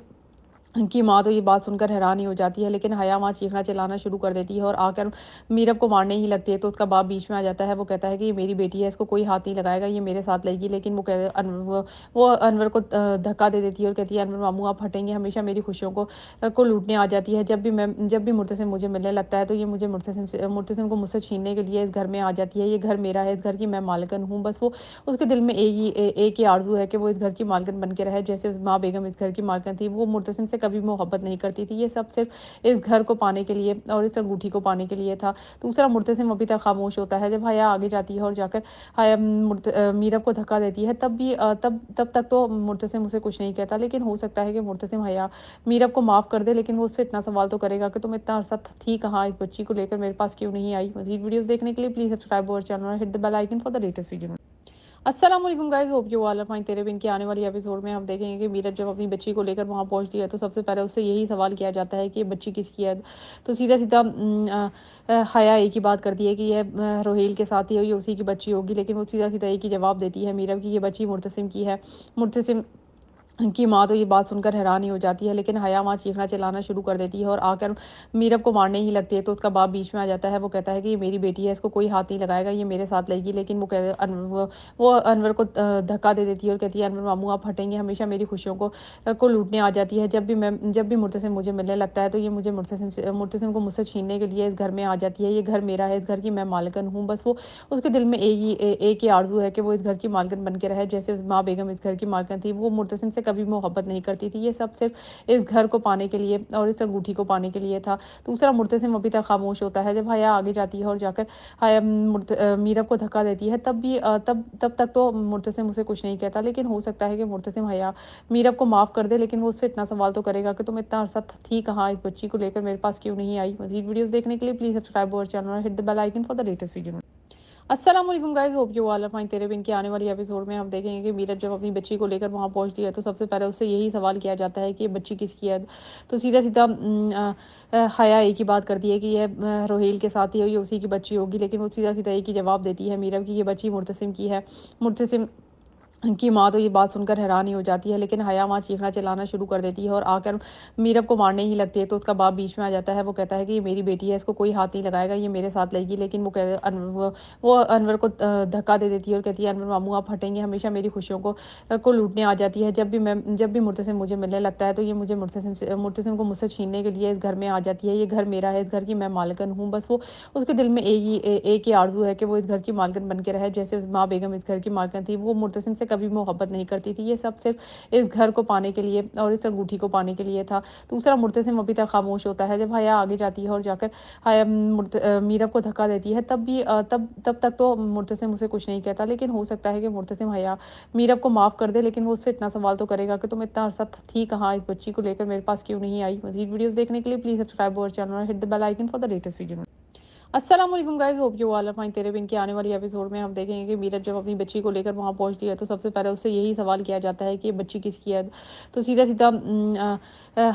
E: की माँ तो ये बात सुनकर हैरान ही हो जाती है, लेकिन हया वहाँ चीखना चिल्लाना शुरू कर देती है और आकर मीरब को मारने ही लगती है। तो उसका बाप बीच में आ जाता है। वो कहता है कि ये मेरी बेटी है, इसको कोई हाथ नहीं लगाएगा, ये मेरे साथ रहेगी। लेकिन वो अनवर को धक्का दे देती है और कहती है, अनवर मामू आप हटेंगे, हमेशा मेरी खुशियों को लूटने आ जाती है। जब भी मुर्तसिम मुझे मिलने लगता है तो ये मुझे मुर्तसिम को मुझसे छीनने के लिए इस घर में आ जाती है। ये घर मेरा है, इस घर की मैं मालकिन हूँ। बस वो उसके दिल में एक ही आरजू है कि वो इस घर की मालकिन बन के रहे, जैसे माँ बेगम इस घर की मालकिन थी। वो मुर्तसिम से कभी मोहब्बत नहीं करती थी। ये सब सिर्फ इस घर को पाने के लिए और इस अंगूठी को पाने के लिए था। दूसरा, मुर्तसिम अभी तक खामोश होता है। जब हया आगे जाती है और जाकर मीरब को धक्का देती है, तब तक तो मुर्तसिम उसे कुछ नहीं कहता। लेकिन हो सकता है कि मुर्तसिम हया मीरब को माफ कर दे, लेकिन वो उससे इतना सवाल तो करेगा कि तुम इतना अरसा थी कहाँ, इस बच्ची को लेकर मेरे पास क्यों नहीं आई। मजीद वीडियोस देखने के लिए प्लीज सब्सक्राइब अवर चैनल और hit the bell icon for the latest video. अस्सलाम वालेकुम guys, hope you all are fine. तेरे बिन के आने वाली एपिसोड में हम देखेंगे कि मीरब जब अपनी बच्ची को लेकर वहां पहुंचती है तो सबसे पहले उससे यही सवाल किया जाता है कि ये बच्ची किसकी है। तो सीधा सीधा हया एक ही बात करती है कि ये रोहेल के साथ ही हुई, उसी की बच्ची होगी। लेकिन वो सीधा सीधा एक ही जवाब देती है मीरब की ये बच्ची मुर्तसिम की है। मुर्तसिम की माँ तो ये बात सुनकर हैरान ही हो जाती है, लेकिन हया वहाँ चीखना चिल्लाना शुरू कर देती है और आकर मीरब को मारने ही लगती है। तो उसका बाप बीच में आ जाता है। वो कहता है कि ये मेरी बेटी है, इसको कोई हाथ नहीं लगाएगा, ये मेरे साथ रहेगी। लेकिन वो अनवर को धक्का दे देती है और कहती है, अनवर मामू आप हटेंगे, हमेशा मेरी खुशियों को लूटने आ जाती है। जब भी मुर्तसिम मुझे मिलने लगता है तो ये मुझे मुर्तसिम को मुझसे छीनने के लिए इस घर में आ जाती है। ये घर मेरा है, इस घर की मैं मालकिन हूँ। बस वो उसके दिल में एक ही आरजू है कि वो इस घर की मालकिन बन के रहे, जैसे माँ बेगम इस घर की मालकिन थी। वो मुर्तसिम से कभी मोहब्बत नहीं करती थी। ये सब सिर्फ इस घर को पाने के लिए और इस अंगूठी को पाने के लिए था। दूसरा, मुर्तसिम अभी तक खामोश होता है। जब हया आगे जाती है और जाकर मीरब को धक्का देती है, तब तक तो मुर्तसिम उसे कुछ नहीं कहता। लेकिन हो सकता है कि मुर्तसिम हया मीरब को माफ कर दे, लेकिन वो उससे इतना सवाल तो करेगा कि तुम इतना अरसा थी कहाँ, इस बच्ची को लेकर मेरे पास क्यों नहीं आई। मजीद वीडियोस देखने के लिए प्लीज सब्सक्राइब अवर चैनल और hit the bell icon for the latest video. अस्सलाम वालेकुम guys, hope you all are fine. तेरे बिन के आने वाली एपिसोड में हम देखेंगे कि मीरब जब अपनी बच्ची को लेकर वहां पहुंचती है तो सबसे पहले उससे यही सवाल किया जाता है कि ये बच्ची किसकी है। तो सीधा सीधा हया एक ही बात करती है कि ये रोहेल के साथ ही हुई, उसी की बच्ची होगी। लेकिन वो सीधा सीधा एक ही जवाब देती है मीरब की ये बच्ची मुर्तसिम की है। मुर्तसिम की माँ तो ये बात सुनकर हैरान ही हो जाती है, लेकिन हया वहाँ चीखना चिल्लाना शुरू कर देती है और आकर मीरब को मारने ही लगती है। तो उसका बाप बीच में आ जाता है। वो कहता है कि ये मेरी बेटी है, इसको कोई हाथ नहीं लगाएगा, ये मेरे साथ रहेगी। लेकिन वो अनवर को धक्का दे देती है और कहती है, अनवर मामू आप हटेंगे, हमेशा मेरी खुशियों को लूटने आ जाती है। जब भी मुर्तसिम मुझे मिलने लगता है तो ये मुझे मुर्तसिम को मुझसे छीनने के लिए इस घर में आ जाती है। ये घर मेरा है, इस घर की मैं मालकिन हूँ। बस वो उसके दिल में एक ही आरजू है कि वो इस घर की मालकिन बन के रहे, जैसे माँ बेगम इस घर की मालकिन थी। वो मुर्तसिम से कभी मोहब्बत नहीं करती थी। ये सब सिर्फ इस घर को पाने के लिए और इस अंगूठी को पाने के लिए था। दूसरा, मुर्तसिम अभी तक खामोश होता है। जब हया आगे जाती है और जाकर मीरब को धक्का देती है, तब तक तो मुर्तसिम उसे कुछ नहीं कहता। लेकिन हो सकता है कि मुर्तसिम हया मीरब को माफ कर दे, लेकिन वो उससे इतना सवाल तो करेगा कि तुम इतना अरसा थी कहाँ, इस बच्ची को लेकर मेरे पास क्यों नहीं आई। मजीद वीडियोस देखने के लिए प्लीज सब्सक्राइब अवर चैनल और hit the bell icon for the latest video. अस्सलाम वालेकुम guys, hope you all are fine. तेरे बिन के आने वाली एपिसोड में हम देखेंगे कि मीरब जब अपनी बच्ची को लेकर वहां पहुंचती है तो सबसे पहले उससे यही सवाल किया जाता है कि ये बच्ची किसकी है। तो सीधा सीधा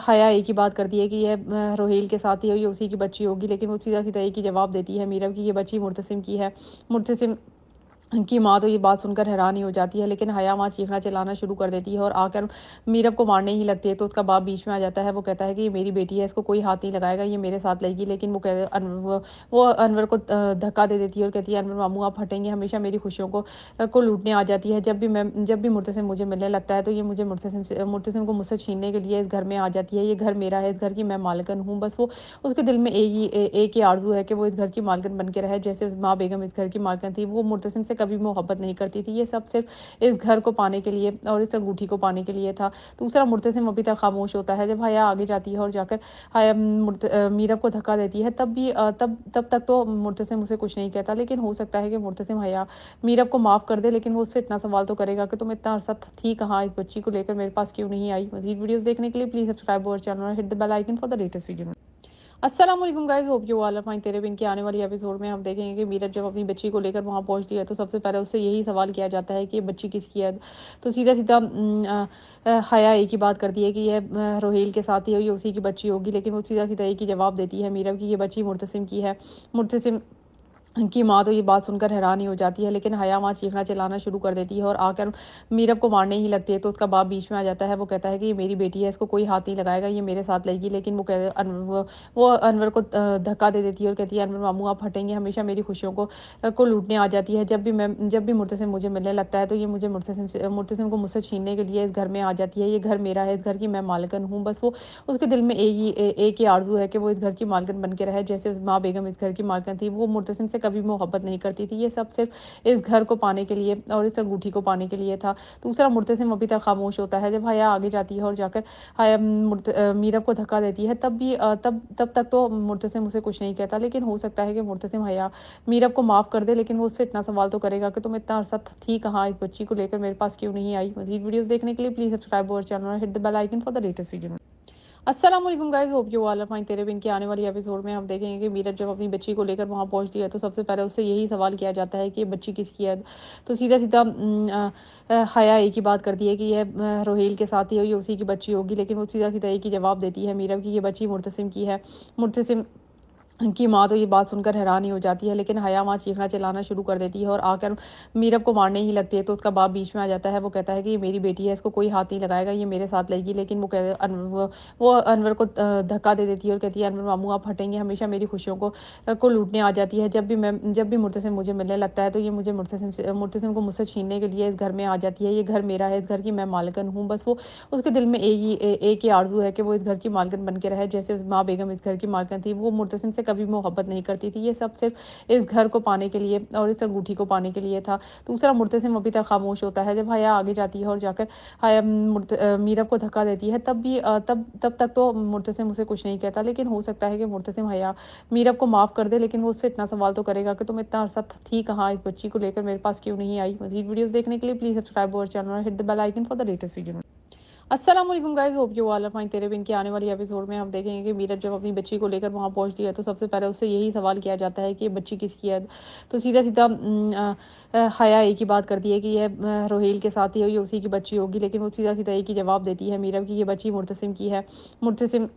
E: हया एक ही बात करती है कि ये रोहेल के साथ ही हुई, उसी की बच्ची होगी। लेकिन वो सीधा सीधा एक ही जवाब देती है मीरब की ये बच्ची मुर्तसिम की है। मुर्तसिम की माँ तो ये बात सुनकर हैरान ही हो जाती है, लेकिन हया वहाँ चीखना चिल्लाना शुरू कर देती है और आकर मीरब को मारने ही लगती है। तो उसका बाप बीच में आ जाता है। वो कहता है कि ये मेरी बेटी है, इसको कोई हाथ नहीं लगाएगा, ये मेरे साथ रहेगी। लेकिन वो अनवर को धक्का दे देती है और कहती है, अनवर मामू आप हटेंगे, हमेशा मेरी खुशियों को लूटने आ जाती है। जब भी मुर्तसिम मुझे मिलने लगता है तो ये मुझे मुर्तसिम को मुझसे छीनने के लिए इस घर में आ जाती है। ये घर मेरा है, इस घर की मैं मालकिन हूँ। बस वो उसके दिल में एक ही आरजू है कि वो इस घर की मालकिन बन के रहे, जैसे माँ बेगम इस घर की मालकिन थी। वो मुर्तसिम से कभी मोहब्बत नहीं करती थी। ये सब सिर्फ इस घर को पाने के लिए और इस अंगूठी को पाने के लिए था। दूसरा, मुर्तसिम अभी तक खामोश होता है। जब हया आगे जाती है और जाकर मीरब को धक्का देती है, तब तक तो मुर्तसिम उसे कुछ नहीं कहता। लेकिन हो सकता है कि मुर्तसिम हया मीरब को माफ कर दे, लेकिन वो उससे इतना सवाल तो करेगा कि तुम इतना अरसा थी कहाँ, इस बच्ची को लेकर मेरे पास क्यों नहीं आई। मजीद वीडियोस देखने के लिए प्लीज सब्सक्राइब अवर चैनल और hit the bell icon for the latest video. अस्सलाम वालेकुम guys, hope you all are fine. तेरे बिन के आने वाली एपिसोड में हम देखेंगे कि मीरब जब अपनी बच्ची को लेकर वहां पहुंचती है तो सबसे पहले उससे यही सवाल किया जाता है कि ये बच्ची किसकी है। तो सीधा सीधा हया एक ही बात करती है कि ये रोहेल के साथ ही हुई, उसी की बच्ची होगी। लेकिन वो सीधा सीधा एक ही जवाब देती है मीरब की ये बच्ची मुर्तसिम की है। मुर्तसिम की माँ तो ये बात सुनकर हैरान ही हो जाती है, लेकिन हया वहाँ चीखना चिल्लाना शुरू कर देती है और आकर मीरब को मारने ही लगती है। तो उसका बाप बीच में आ जाता है। वो कहता है कि ये मेरी बेटी है, इसको कोई हाथ नहीं लगाएगा, ये मेरे साथ लगेगी। लेकिन वो अनवर को धक्का दे देती है और कहती है, अनवर मामू आप हटेंगे, हमेशा मेरी खुशियों को लूटने आ जाती है। जब भी मुर्तसिम मुझे मिलने लगता है तो ये मुझे मुर्तसिम को मुझसे छीनने के लिए इस घर में आ जाती है। ये घर मेरा है, इस घर की मैं मालकिन हूँ। बस वो उसके दिल में एक ही आरजू है कि वो इस घर की मालकिन बन के रहे, जैसे माँ बेगम इस घर की मालकिन थी। वो मुर्तसिम से कभी मोहब्बत नहीं करती थी। ये सब सिर्फ इस घर को पाने के लिए और इस अंगूठी को पाने के लिए था। दूसरा, मुर्तसिम अभी तक खामोश होता है। जब हया आगे जाती है और जाकर हया मीरब को धक्का देती है, तब तक तो मुर्तसिम उसे कुछ नहीं कहता। लेकिन हो सकता है कि मुर्तसिम हया मीरब को माफ कर दे, लेकिन वो उससे इतना सवाल तो करेगा कि तुम इतना अरसा थी कहाँ, इस बच्ची को लेकर मेरे पास क्यों नहीं आई। मजीद वीडियोस देखने के लिए प्लीज सब्सक्राइब अवर चैनल और hit the bell icon for the latest video. अस्सलाम वालेकुम guys, hope you all are fine. तेरे बिन की आने वाली एपिसोड में हम देखेंगे कि मीरब जब अपनी बच्ची को लेकर वहां पहुंचती है तो सबसे पहले उससे यही सवाल किया जाता है कि ये बच्ची किसकी है। तो सीधा सीधा हया एक ही बात करती है कि ये रोहेल के साथ ही है, ये उसी की बच्ची होगी। लेकिन वो सीधा सीधा एक ही जवाब देती है मीरब की ये बच्ची मुर्तसिम की है। मुर्तसिम की माँ तो ये बात सुनकर हैरान ही हो जाती है, लेकिन हया वहाँ चीखना चिल्लाना शुरू कर देती है और आकर मीरब को मारने ही लगती है। तो उसका बाप बीच में आ जाता है। वो कहता है कि ये मेरी बेटी है, इसको कोई हाथ नहीं लगाएगा, ये मेरे साथ लगेगी। लेकिन वो अनवर को धक्का दे देती है और कहती है, अनवर मामू आप हटेंगे, हमेशा मेरी खुशियों को लूटने आ जाती है। जब भी मुर्तसिम मुझे मिलने लगता है तो ये मुझे मुर्तसिम को मुझसे छीनने के लिए इस घर में आ जाती है। ये घर मेरा है, इस घर की मैं मालकिन हूँ। बस वो उसके दिल में एक ही आरजू है कि वो इस घर की मालकिन बन के रहे, जैसे माँ बेगम इस घर की मालकिन थी। वो मुर्तसिम से कभी मोहब्बत नहीं करती थी। ये सब सिर्फ इस घर को पाने के लिए और इस अंगूठी को पाने के लिए था। दूसरा, मुर्तसिम अभी तक खामोश होता है। जब हया आगे जाती है और जाकर हया मीरब को धक्का देती है, तब तक तो मुर्तसिम उसे कुछ नहीं कहता। लेकिन हो सकता है कि मुर्तसिम हया मीरब को माफ कर दे, लेकिन वो उससे इतना सवाल तो करेगा कि तुम इतना अरसा थी कहाँ, इस बच्ची को लेकर मेरे पास क्यों नहीं आई। मजीद वीडियोस देखने के लिए प्लीज सब्सक्राइब अवर चैनल और hit the bell icon for the latest video. अस्सलाम वालेकुम guys, hope you all are fine. तेरे बिन की आने वाली एपिसोड में हम देखेंगे कि मीरब जब अपनी बच्ची को लेकर वहां पहुंचती है तो सबसे पहले उससे यही सवाल किया जाता है कि ये बच्ची किसकी है। तो सीधा सीधा हया एक ही बात करती है कि ये रोहेल के साथ ही है, ये उसी की बच्ची होगी। लेकिन वो सीधा सीधा एक ही जवाब देती है मीरब की ये बच्ची मुर्तसिम की है। मुर्तसिम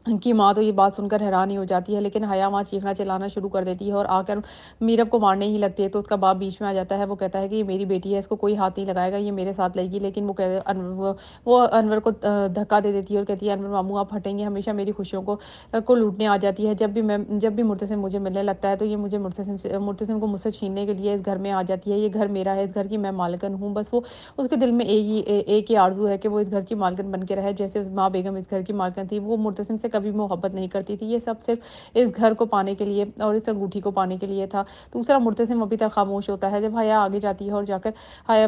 E: की माँ तो ये बात सुनकर हैरान ही हो जाती है, लेकिन हया वहाँ चीखना चिल्लाना शुरू कर देती है और आकर मीरब को मारने ही लगती है। तो उसका बाप बीच में आ जाता है। वो कहता है कि ये मेरी बेटी है, इसको कोई हाथ नहीं लगाएगा, ये मेरे साथ लगेगी। लेकिन वो अनवर को धक्का दे देती है और कहती है, अनवर मामू आप हटेंगे, हमेशा मेरी खुशियों को लूटने आ जाती है। जब भी मुर्तसिम मुझे मिलने लगता है तो ये मुझे मुर्तसिम को मुझसे छीनने के लिए इस घर में आ जाती है। ये घर मेरा है, इस घर की मैं मालकिन हूँ। बस वो उसके दिल में एक ही आरजू है कि वो इस घर की मालकिन बन के रहे, जैसे माँ बेगम इस घर की मालकिन थी। वो मुर्तसिम से कभी मोहब्बत नहीं करती थी। ये सब सिर्फ इस घर को पाने के लिए और इस अंगूठी को पाने के लिए था। दूसरा, मुर्तसिम अभी तक खामोश होता है। जब हया आगे जाती है और जाकर हया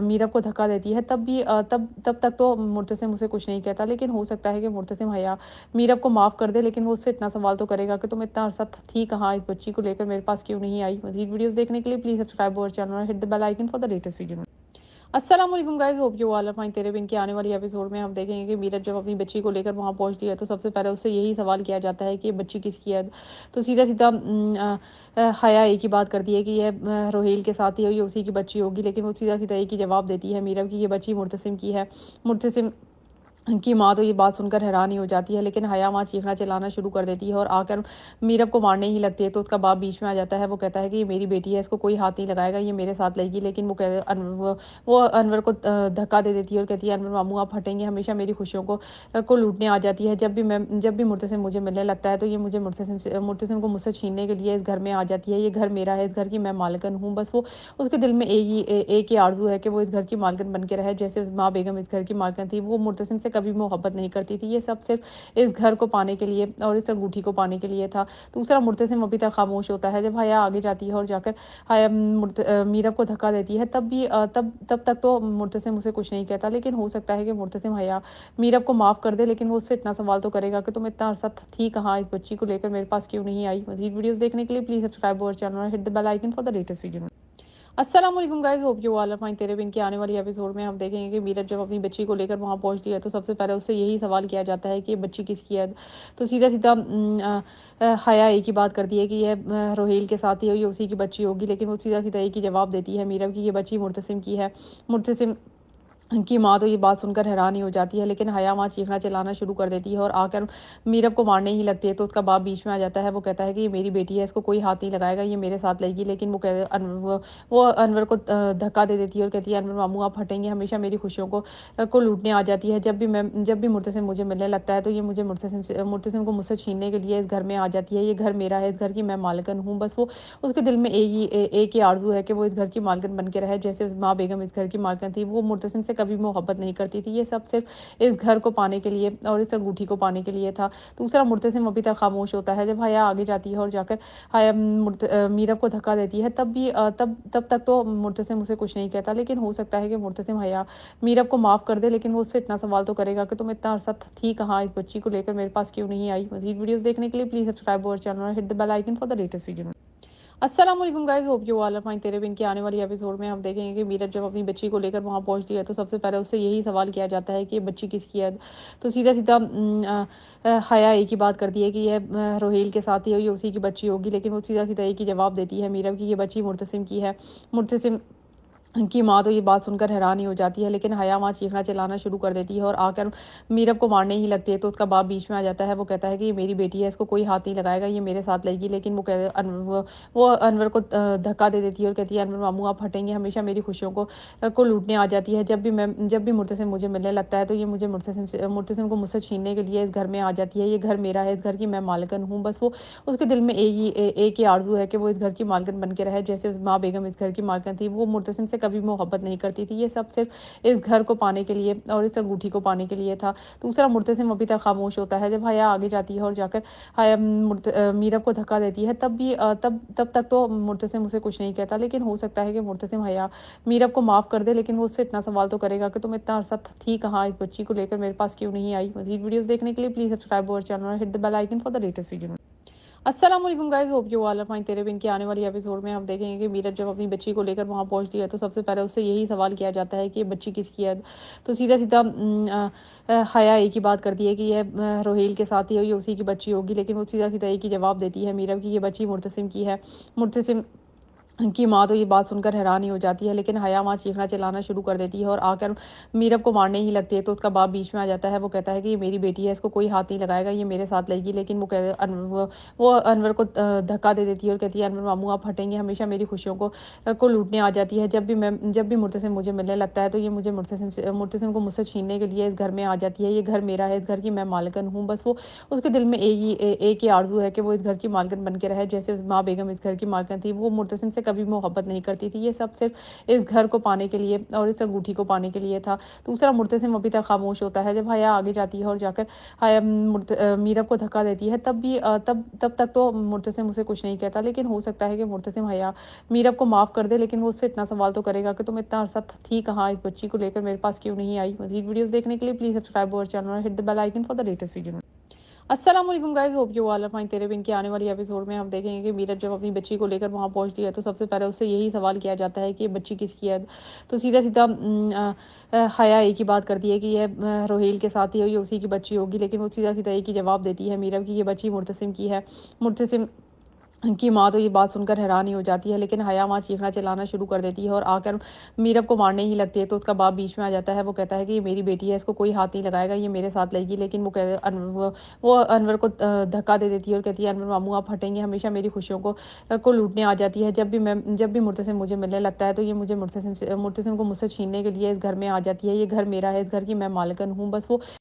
E: मीरब को धक्का देती है, तब तक तो मुर्तसिम उसे कुछ नहीं कहता। लेकिन हो सकता है कि मुर्तसिम हया मीरब को माफ कर दे, लेकिन वो उससे इतना सवाल तो करेगा कि तुम इतना अरसा थी कहाँ, इस बच्ची को लेकर मेरे पास क्यों नहीं आई। मजीद वीडियोस देखने के लिए प्लीज सब्सक्राइब अवर चैनल और hit the bell icon for the latest video. अस्सलाम वालेकुम guys, hope you all are fine. तेरे बिन की आने वाली एपिसोड में हम देखेंगे कि मीरब जब अपनी बच्ची को लेकर वहां पहुंचती है तो सबसे पहले उससे यही सवाल किया जाता है कि ये बच्ची किसकी है। तो सीधा सीधा हया एक ही बात करती है कि ये रोहेल के साथ ही है, ये उसी की बच्ची होगी। लेकिन वो सीधा सीधा एक ही जवाब देती है मीरब की ये बच्ची मुर्तसिम की है। मुर्तसिम की माँ तो ये बात सुनकर हैरान ही हो जाती है, लेकिन हया वहाँ चीखना चिल्लाना शुरू कर देती है और आकर मीरब को मारने ही लगती है। तो उसका बाप बीच में आ जाता है। वो कहता है कि ये मेरी बेटी है, इसको कोई हाथ नहीं लगाएगा, ये मेरे साथ लगेगी। लेकिन वो अनवर को धक्का दे देती है और कहती है, अनवर मामू आप हटेंगे, हमेशा मेरी खुशियों को लूटने आ जाती है। जब भी मुर्तसिम मुझे मिलने लगता है तो ये मुझे मुर्तसिम को मुझसे छीनने के लिए इस घर में आ जाती है। ये घर मेरा है, इस घर की मैं मालकिन हूँ। बस वो उसके दिल में एक ही आरजू है कि वो इस घर की मालकिन बन के रहे, जैसे माँ बेगम इस घर की मालकिन थी। वो मुर्तसिम से कभी मोहब्बत नहीं करती थी। ये सब सिर्फ इस घर को पाने के लिए और इस अंगूठी को पाने के लिए था। दूसरा, मुर्तसिम अभी तक खामोश होता है। जब हया आगे जाती है और जाकर हया मीरब को धक्का देती है, तब तक तो मुर्तसिम उसे कुछ नहीं कहता। लेकिन हो सकता है कि मुर्तसिम हया मीरब को माफ कर दे, लेकिन वो उससे इतना सवाल तो करेगा कि तुम इतना अरसा थी कहाँ, इस बच्ची को लेकर मेरे पास क्यों नहीं आई। मजीद वीडियोस देखने के लिए प्लीज सब्सक्राइब अवर चैनल और hit the bell icon for the latest video. अस्सलाम वालेकुम guys, hope you all are fine. तेरे बिन की आने वाली एपिसोड में हम देखेंगे कि मीरब जब अपनी बच्ची को लेकर वहां पहुंचती है तो सबसे पहले उससे यही सवाल किया जाता है कि ये बच्ची किसकी है। तो सीधा सीधा हया एक ही बात करती है कि ये रोहेल के साथ ही है, ये उसी की बच्ची होगी। लेकिन वो सीधा सीधा एक ही जवाब देती है मीरब की ये बच्ची मुर्तसिम की है। मुर्तसिम کی ماں تو یہ بات سن کر حیران ہی ہو جاتی ہے، لیکن حیا وہاں چیخنا چلانا شروع کر دیتی ہے اور آ کر میرب کو مارنے ہی لگتی ہے۔ تو اس کا باپ بیچ میں آ جاتا ہے، وہ کہتا ہے کہ یہ میری بیٹی ہے، اس کو کوئی ہاتھ نہیں لگائے گا، یہ میرے ساتھ لڑے گی۔ لیکن وہ انور کو دھکا دے دیتی ہے اور کہتی ہے انور ماموں آپ ہٹیں گے، ہمیشہ میری خوشیوں کو لوٹنے آ جاتی ہے۔ جب بھی مرتسم مجھے ملنے لگتا ہے تو یہ مجھے مرتسم کو مجھ سے چھیننے کے لیے اس گھر میں آ جاتی ہے۔ یہ گھر میرا ہے، اس گھر کی میں مالکن ہوں۔ بس وہ اس کے دل میں ایک ہی آرزو ہے کہ وہ اس گھر کی مالکن بن کے رہے، جیسے ماں بیگم اس گھر کی مالکن تھی۔ وہ مرتسم سے کبھی محبت نہیں کرتی تھی، یہ سب صرف اس گھر کو پانے کے لیے اور اس انگوٹھی کو پانے کے لیے تھا۔ دوسرا مرتسم ابھی تک خاموش ہوتا ہے۔ جب حیا آگے جاتی ہے اور جا کر حیا میرب کو دھکا دیتی ہے، تب تک تو مرتسم اسے کچھ نہیں کہتا، لیکن ہو سکتا ہے کہ مرتسم حیا میرب کو معاف کر دے، لیکن وہ اس سے اتنا سوال تو کرے گا کہ تم اتنا عرصہ تھی کہاں، اس بچی کو لے کر میرے پاس کیوں نہیں آئی۔ مزید ویڈیوز دیکھنے کے لیے پلیز سبسکرائب اور چینل اور hit the bell icon for the latest video. السلام علیکم guys, hope you all are fine. تیرے بن کے آنے والی ایپیسوڈ میں ہم دیکھیں گے کہ میرب جب اپنی بچی کو لے کر وہاں پہنچتی ہے تو سب سے پہلے اس سے یہی سوال کیا جاتا ہے کہ یہ بچی کس کی ہے۔ تو سیدھا حیا ایک ہی بات کرتی ہے کہ یہ روہیل کے ساتھ ہی اسی کی بچی ہوگی، لیکن وہ سیدھا ایک ہی جواب دیتی ہے میرب کی یہ بچی مرتسم کی ہے۔ مرتسم کی ماں تو یہ بات سن کر حیران ہی ہو جاتی ہے، لیکن حیا وہاں چیخنا چلانا شروع کر دیتی ہے اور آ کر میرب کو مارنے ہی لگتی ہے۔ تو اس کا باپ بیچ میں آ جاتا ہے، وہ کہتا ہے کہ یہ میری بیٹی ہے، اس کو کوئی ہاتھ نہیں لگائے گا، یہ میرے ساتھ لڑے گی۔ لیکن وہ انور کو دھکا دے دیتی ہے اور کہتی ہے انور ماموں آپ ہٹیں گے، ہمیشہ میری خوشیوں کو لوٹنے آ جاتی ہے۔ جب بھی مرتسم مجھے ملنے لگتا ہے تو یہ مجھے مرتسم کو مجھ سے چھیننے کے لیے اس گھر میں آ جاتی ہے۔ یہ گھر میرا ہے، اس گھر کی میں مالکن ہوں۔ بس وہ اس کے دل میں ایک ہی آرزو ہے کہ وہ اس گھر کی مالکن بن کے رہے، جیسے ماں بیگم اس گھر کی مالکن تھی۔ وہ مرتسم سے کبھی محبت نہیں کرتی تھی، یہ سب صرف اس گھر کو پانے کے لیے اور اس انگوٹھی کو پانے کے لیے تھا۔ دوسرا مرتسم ابھی تک خاموش ہوتا ہے۔ جب حیا آگے جاتی ہے اور جا کر حیا میرب کو دھکا دیتی ہے، تب تک تو مرتسم اسے کچھ نہیں کہتا، لیکن ہو سکتا ہے کہ مرتسم حیا میرب کو معاف کر دے، لیکن وہ اس سے اتنا سوال تو کرے گا کہ تم اتنا عرصہ تھی کہاں، اس بچی کو لے کر میرے پاس کیوں نہیں آئی۔ مزید ویڈیوز دیکھنے کے لیے پلیز سبسکرائب اور چینل اور hit the bell icon for the latest video. السلام علیکم guys, hope you all are fine. تیرے بن کے آنے والی ایپیسوڈ میں ہم دیکھیں گے کہ میرب جب اپنی بچی کو لے کر وہاں پہنچتی ہے تو سب سے پہلے اس سے یہی سوال کیا جاتا ہے کہ یہ بچی کس کی ہے۔ تو سیدھا حیا ایک ہی بات کرتی ہے کہ یہ روہیل کے ساتھ ہی اسی کی بچی ہوگی، لیکن وہ سیدھا ایک ہی جواب دیتی ہے میرب کی یہ بچی مرتسم کی ہے۔ مرتسم کی ماں تو یہ بات سن کر حیران ہی ہو جاتی ہے، لیکن حیا وہاں چیخنا چلانا شروع کر دیتی ہے اور آ کر میرب کو مارنے ہی لگتی ہے۔ تو اس کا باپ بیچ میں آ جاتا ہے، وہ کہتا ہے کہ یہ میری بیٹی ہے، اس کو کوئی ہاتھ نہیں لگائے گا، یہ میرے ساتھ لڑے گی۔ لیکن وہ انور کو دھکا دے دیتی ہے اور کہتی ہے انور ماموں آپ ہٹیں گے، ہمیشہ میری خوشیوں کو لوٹنے آ جاتی ہے۔ جب بھی مرتسم مجھے ملنے لگتا ہے تو یہ مجھے مرتسم کو مجھ سے چھیننے کے لیے اس گھر میں آ جاتی ہے۔ یہ گھر میرا ہے، اس گھر کی میں مالکن ہوں۔ بس وہ اس کے دل میں ایک ہی آرزو ہے کہ وہ اس گھر کی مالکن بن کے رہے، جیسے ماں بیگم اس گھر کی مالکن تھی۔ وہ مرتسم سے کبھی محبت نہیں کرتی تھی، یہ سب صرف اس گھر کو پانے کے لیے اور اس انگوٹھی کو پانے کے لیے تھا۔ دوسرا مرتسم ابھی تک خاموش ہوتا ہے۔ جب حیا آگے جاتی ہے اور جا کر حیا میرب کو دھکا دیتی ہے، تب تک تو مرتسم اسے کچھ نہیں کہتا، لیکن ہو سکتا ہے کہ مرتسم حیا میرب کو معاف کر دے، لیکن وہ اس سے اتنا سوال تو کرے گا کہ تم اتنا عرصہ تھی کہاں، اس بچی کو لے کر میرے پاس کیوں نہیں آئی۔ مزید ویڈیوز دیکھنے کے لیے پلیز سبسکرائب اور چینل اور hit the bell icon for the latest video. السلام علیکم guys, hope you all are fine. تیرے بن کے آنے والی ایپیسوڈ میں ہم دیکھیں گے کہ میرب جب اپنی بچی کو لے کر وہاں پہنچتی ہے تو سب سے پہلے اس سے یہی سوال کیا جاتا ہے کہ یہ بچی کس کی ہے۔ تو سیدھا حیا ایک ہی بات کرتی ہے کہ یہ روہیل کے ساتھ ہی اسی کی بچی ہوگی، لیکن وہ سیدھا ایک ہی جواب دیتی ہے میرب کی یہ بچی مرتسم کی ہے۔ مرتسم کی ماں تو یہ بات سن کر حیران ہی ہو جاتی ہے، لیکن حیا وہاں چیخنا چلانا شروع کر دیتی ہے اور آ کر میرب کو مارنے ہی لگتی ہے۔ تو اس کا باپ بیچ میں آ جاتا ہے، وہ کہتا ہے کہ یہ میری بیٹی ہے، اس کو کوئی ہاتھ نہیں لگائے گا، یہ میرے ساتھ لڑے گی۔ لیکن وہ انور کو دھکا دے دیتی ہے اور کہتی ہے انور ماموں آپ ہٹیں گے، ہمیشہ میری خوشیوں کو لوٹنے آ جاتی ہے۔ جب بھی مرتسم مجھے ملنے لگتا ہے تو یہ مجھے مرتسم کو مجھ سے چھیننے کے لیے اس گھر میں آ جاتی ہے۔ یہ گھر میرا ہے، اس گھر کی میں مالکن ہوں۔ بس وہ